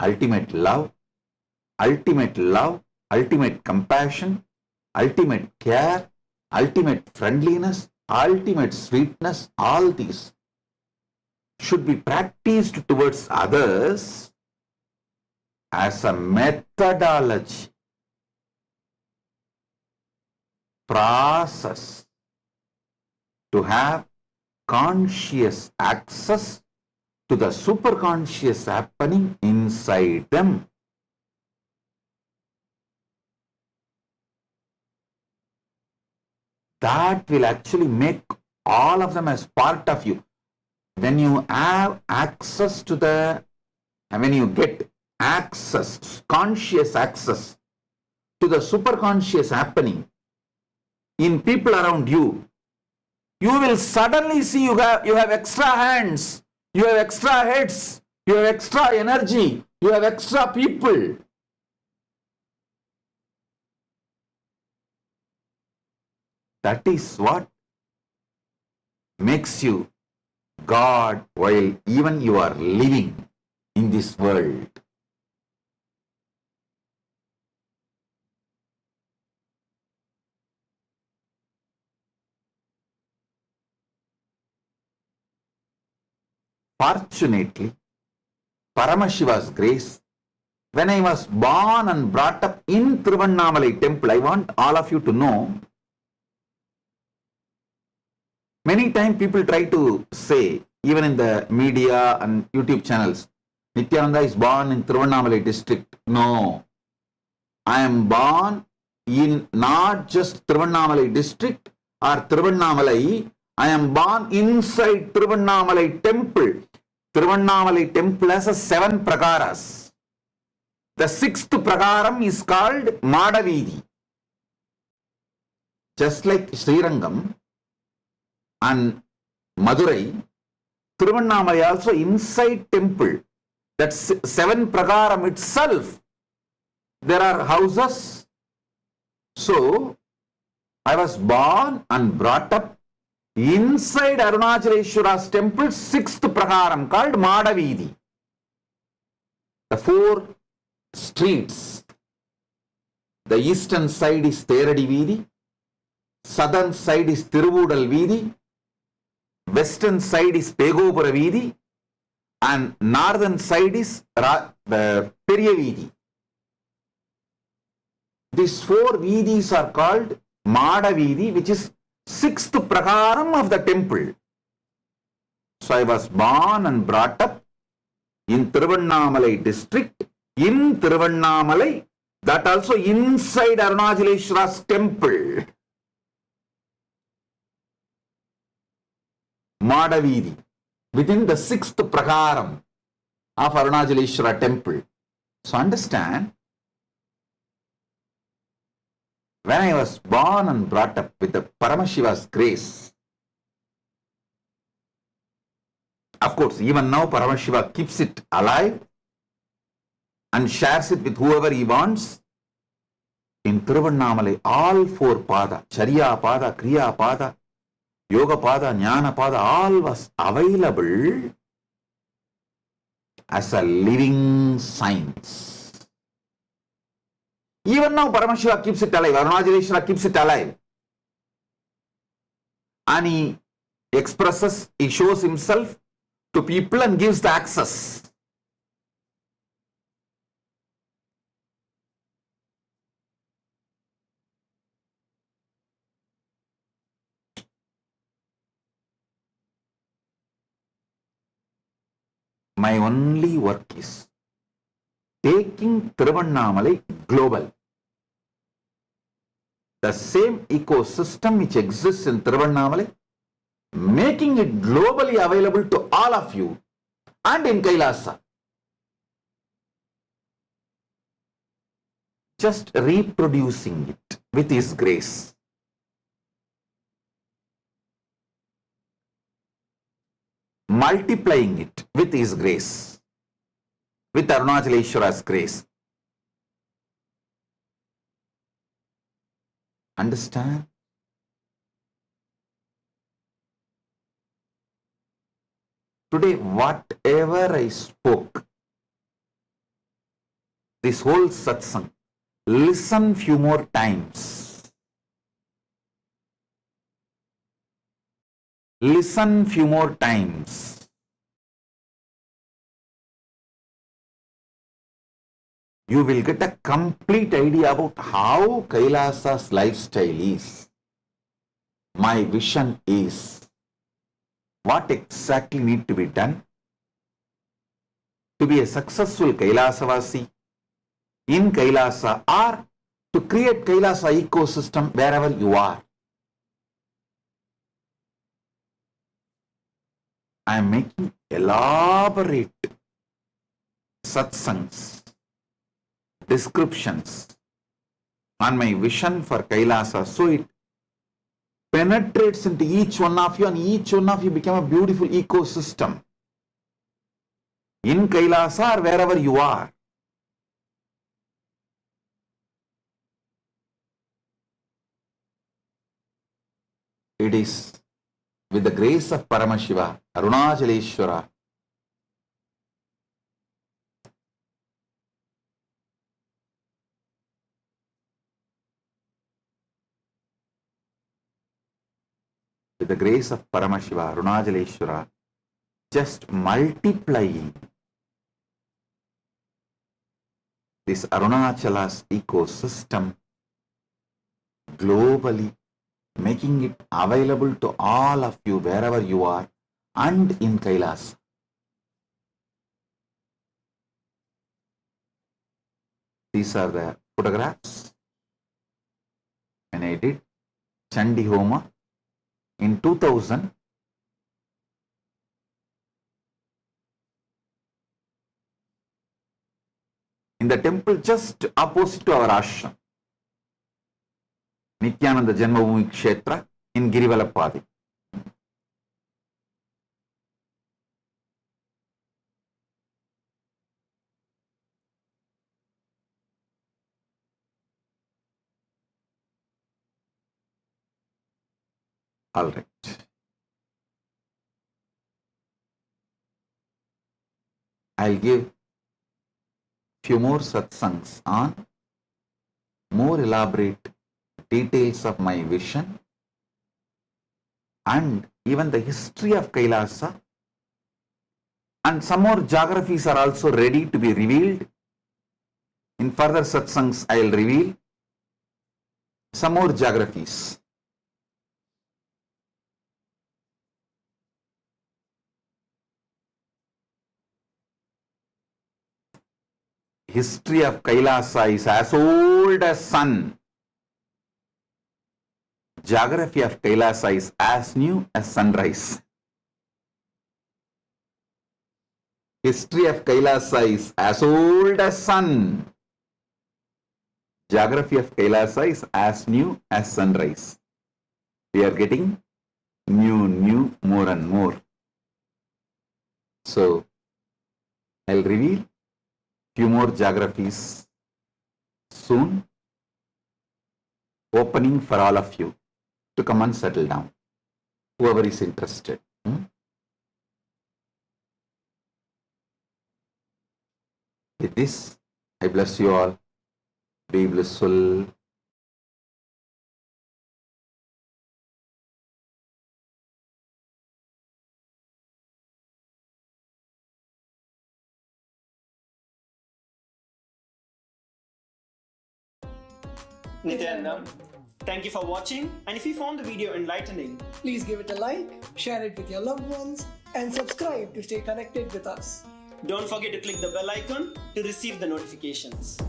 ultimate love, ultimate love, ultimate compassion, ultimate care, ultimate friendliness, ultimate sweetness, all these should be practiced towards others as a methodology, process to have conscious access to the superconscious happening inside them. That will actually make all of them as part of you. When you have access to when you get access, conscious access to the superconscious happening in people around you, you will suddenly see you have extra hands, you have extra heads, you have extra energy, you have extra people. That is what makes you God while even you are living in this world. Fortunately, Paramashiva's grace, when I was born and brought up in Tiruvannamalai temple, I want all of you to know, many times people try to say, even in the media and YouTube channels, Nithyananda is born in Tiruvannamalai district. No, I am born in not just Tiruvannamalai district or Tiruvannamalai, I am born inside Tiruvannamalai temple. Tiruvannamalai temple has a 7 prakaras. The 6th prakaram is called Madavidi. Just like Srirangam and Madurai, Tiruvannamalai also inside temple. That 7 prakaram itself, there are houses. So, I was born and brought up inside Arunachaleshwara's temple, 6th prakaram called Madavidi. The 4 streets. The eastern side is Teradi Vidi, southern side is Tiruvudal Vidi, western side is Pegopura Vidi, and northern side is the Periya Vidi. These 4 Vidis are called Madavidi, which is 6th prakaram of the temple. So I was born and brought up in Tiruvannamalai district, in Tiruvannamalai, that also inside Arunachaleshwara's temple. Madavidi, within the 6th prakaram of Arunachaleshwara temple. So understand, when I was born and brought up with the Paramashiva's grace, of course, even now Paramashiva keeps it alive and shares it with whoever he wants. In Tiruvannamalai, all 4 pada, Charya pada, Kriya pada, Yoga pada, Jnana pada, all was available as a living science. Even now Paramashiva keeps it alive, Arunachaleshwara keeps it alive. And he expresses, he shows himself to people and gives the access. My only work is taking Tiruvannamalai global. The same ecosystem which exists in Tiruvannamalai, making it globally available to all of you and in Kailasa. Just reproducing it with His grace. Multiplying it with His grace, with Arunachaleshwara's grace. Understand? Today, whatever I spoke, this whole satsang, listen few more times. Listen few more times. You will get a complete idea about how Kailasa's lifestyle is. My vision is what exactly need to be done to be a successful Kailasavasi in Kailasa, or to create Kailasa ecosystem wherever you are. I am making elaborate satsangs, descriptions on my vision for Kailasa, so it penetrates into each one of you and each one of you become a beautiful ecosystem in Kailasa or wherever you are. It is with the grace of Paramashiva, Arunachaleshwara, with the grace of Paramashiva, Arunachaleshwara, just multiplying this Arunachala's ecosystem globally, making it available to all of you wherever you are and in Kailas. These are the photographs when I did Chandi Homa in 2000. In the temple just opposite to our ashram, Nithyananda Janmabhoomi Kshetra in Girivalapadi. All right. I'll give few more satsangs on more elaborate details of my vision and even the history of Kailasa, and some more geographies are also ready to be revealed. In further satsangs, I will reveal some more geographies. History of Kailasa is as old as sun. Geography of Kailasa is as new as sunrise. History of Kailasa is as old as sun. Geography of Kailasa is as new as sunrise. We are getting new, more and more. So, I'll reveal few more geographies soon, opening for all of you to come and settle down, whoever is interested. With this, I bless you all. Be blissful. Nithyananda, thank you for watching, and if you found the video enlightening, Please give it a like, share it with your loved ones, and subscribe to stay connected with us. don't forget to click the bell icon to receive the notifications.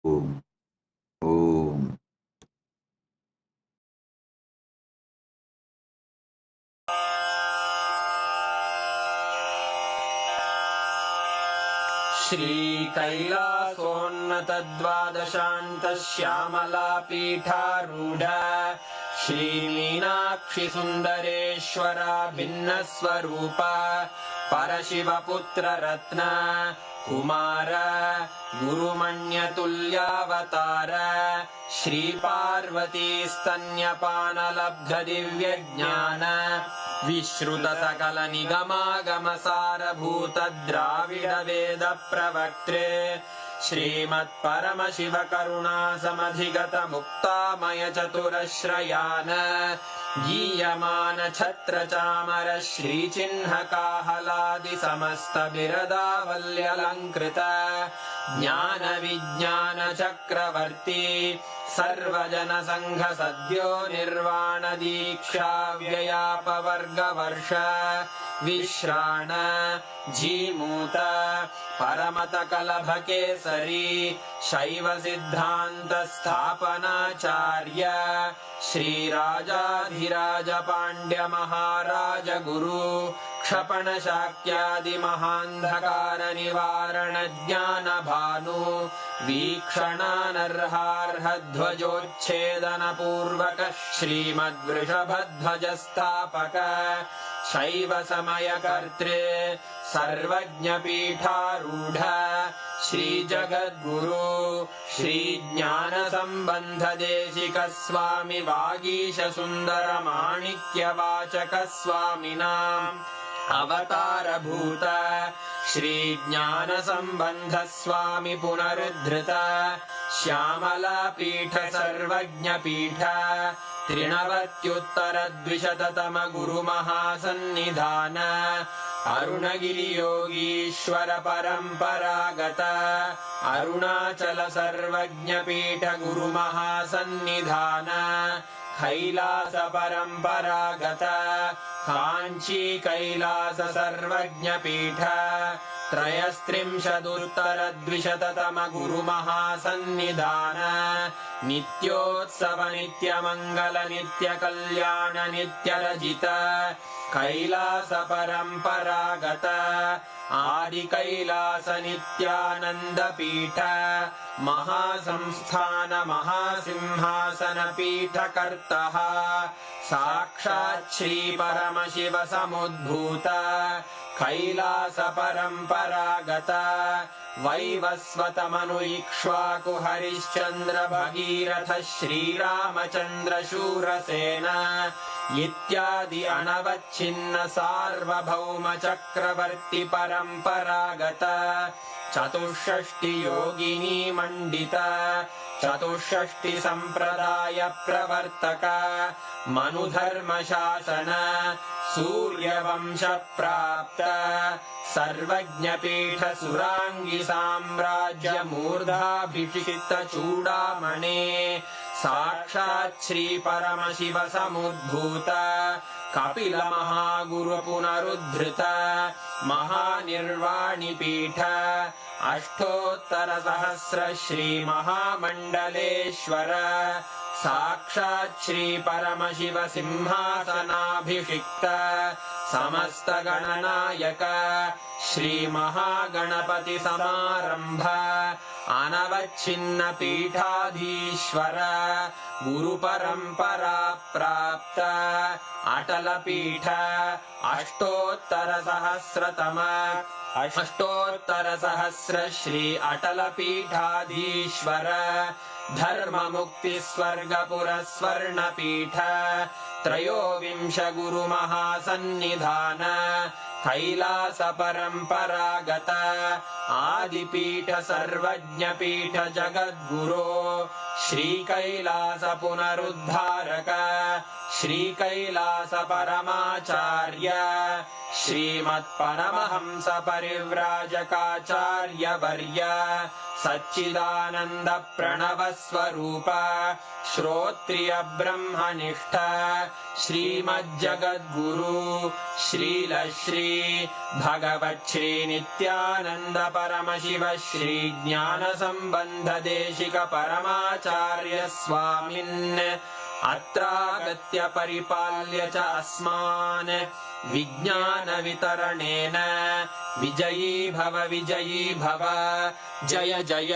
Om. Om. श्रीकैलासोन्नतद्वादशान्तश्यामलापीठारूढ श्रीमीनाक्षिसुन्दरेश्वरा भिन्नस्वरूप परशिवपुत्ररत्न Kumar गुरुमण्यतुल्यावतार श्रीपार्वतीस्तन्यपानलब्धदिव्यज्ञान विश्रुतसकलनिगमागमसारभूत द्राविडवेदप्रवक्त्रे श्रीमत्परमशिवकरुणासमधिगतमुक्तामयचतुरश्रयान् गीयमान छत्रचामर श्रीचिह्नकाहलादिसमस्तबिरदावल्यलङ्कृत ज्ञानविज्ञानचक्रवर्ती सर्वजनसङ्घ सद्यो निर्वाण दीक्षा व्ययापवर्गवर्ष विश्राण जीमूत परमत कलभकेसरी शैव सिद्धान्त स्थापनाचार्य श्रीराजाधिराज पाण्ड्य महाराज गुरु क्षपण शाक्यादि महान्धकार निवारण ज्ञान भानु वीक्षणानर्हार्ह ध्वजोच्छेदन पूर्वक श्रीमद्वृषभध्वज स्थापक शैव समय कर्तृ सर्वज्ञ पीठारूढ़ श्री जगद्गुरु श्री ज्ञान संबंध देशिक स्वामी वागीश सुंदर माणिक्य वाचक स्वामिनाम् अवतार भूत श्री ज्ञान संबंध स्वामी पुनरुद्धृत श्यामला पीठ सर्वज्ञ पीठ त्रिनवत्युत्तर द्विशततम गुरु महासन्निधान अरुणगिरि योगीश्वर परंपरागत अरुणाचल सर्वज्ञ पीठ गुरु महासन्निधान कैलास परंपरागत कांची कैलास सर्वज्ञ पीठ त्रयस्त्रिंशदुत्तर द्विशततम गुरु महासन्निधान नित्योत्सव नित्य मंगल नित्य कल्याण नित्य रजित कैलास परंपरागत आदि कैलास नित्यानंद पीठ महासंस्थान महासिंहासन पीठ कर्तः साक्षात् श्री परमशिव समुद्भूत कैलास परंपरागत वैवस्वत मनु इक्ष्वाकु हरिश्चंद्र भगीरथ श्रीरामचंद्र शूरसेन इत्यादि अनवच्छिन्न सार्वभौम चक्रवर्ती परंपरागत चतुष्षष्टि योगिनी मंडित चतुष्षष्टि संप्रदाय प्रवर्तक मनुधर्म शासन सूर्यवंश प्राप्त सर्वज्ञ पीठ सुरांगी साम्राज्य मूर्धाभिषिक्त चूड़ामणे साक्षात् श्री परमशिव समुद्भूत कपिल महागुरु पुनरुद्धृत महानिर्वाणि पीठ अष्टोत्तर सहस्र श्री महामंडलेश्वर साक्षात् श्री परमशिव सिंहासनाभिषिक्त समस्त गणनायक श्री महागणपति समारंभ अनवच्छिन्न पीठाधीश्वर गुरु परंपरा प्राप्त अटल पीठ अष्टोत्तर सहस्र श्री अटल पीठाधीश्वर धर्म मुक्ति स्वर्गपुर स्वर्ण पीठ त्रयोविंश गुरु महासन्निधान कैलास परंपरागत आदिपीठ सर्वज्ञ पीठ जगद्गुरो श्री कैलास पुनरुद्धारक श्री कैलास परमाचार्य श्रीमत्परमहंस परिव्राजकाचार्य वर्य सच्चिदानंद प्रणव स्वरूप श्रोत्रिय ब्रह्मनिष्ठ श्रीमज्जगद्गुरु श्रील श्री भगवत् श्री नित्यानंद परमशिव श्री ज्ञान संबंध देशिक परमाचार्य स्वामिन् अत्रागत्य परिपाल्य च अस्मान् विज्ञान वितरणेन विजयी भव जय जय।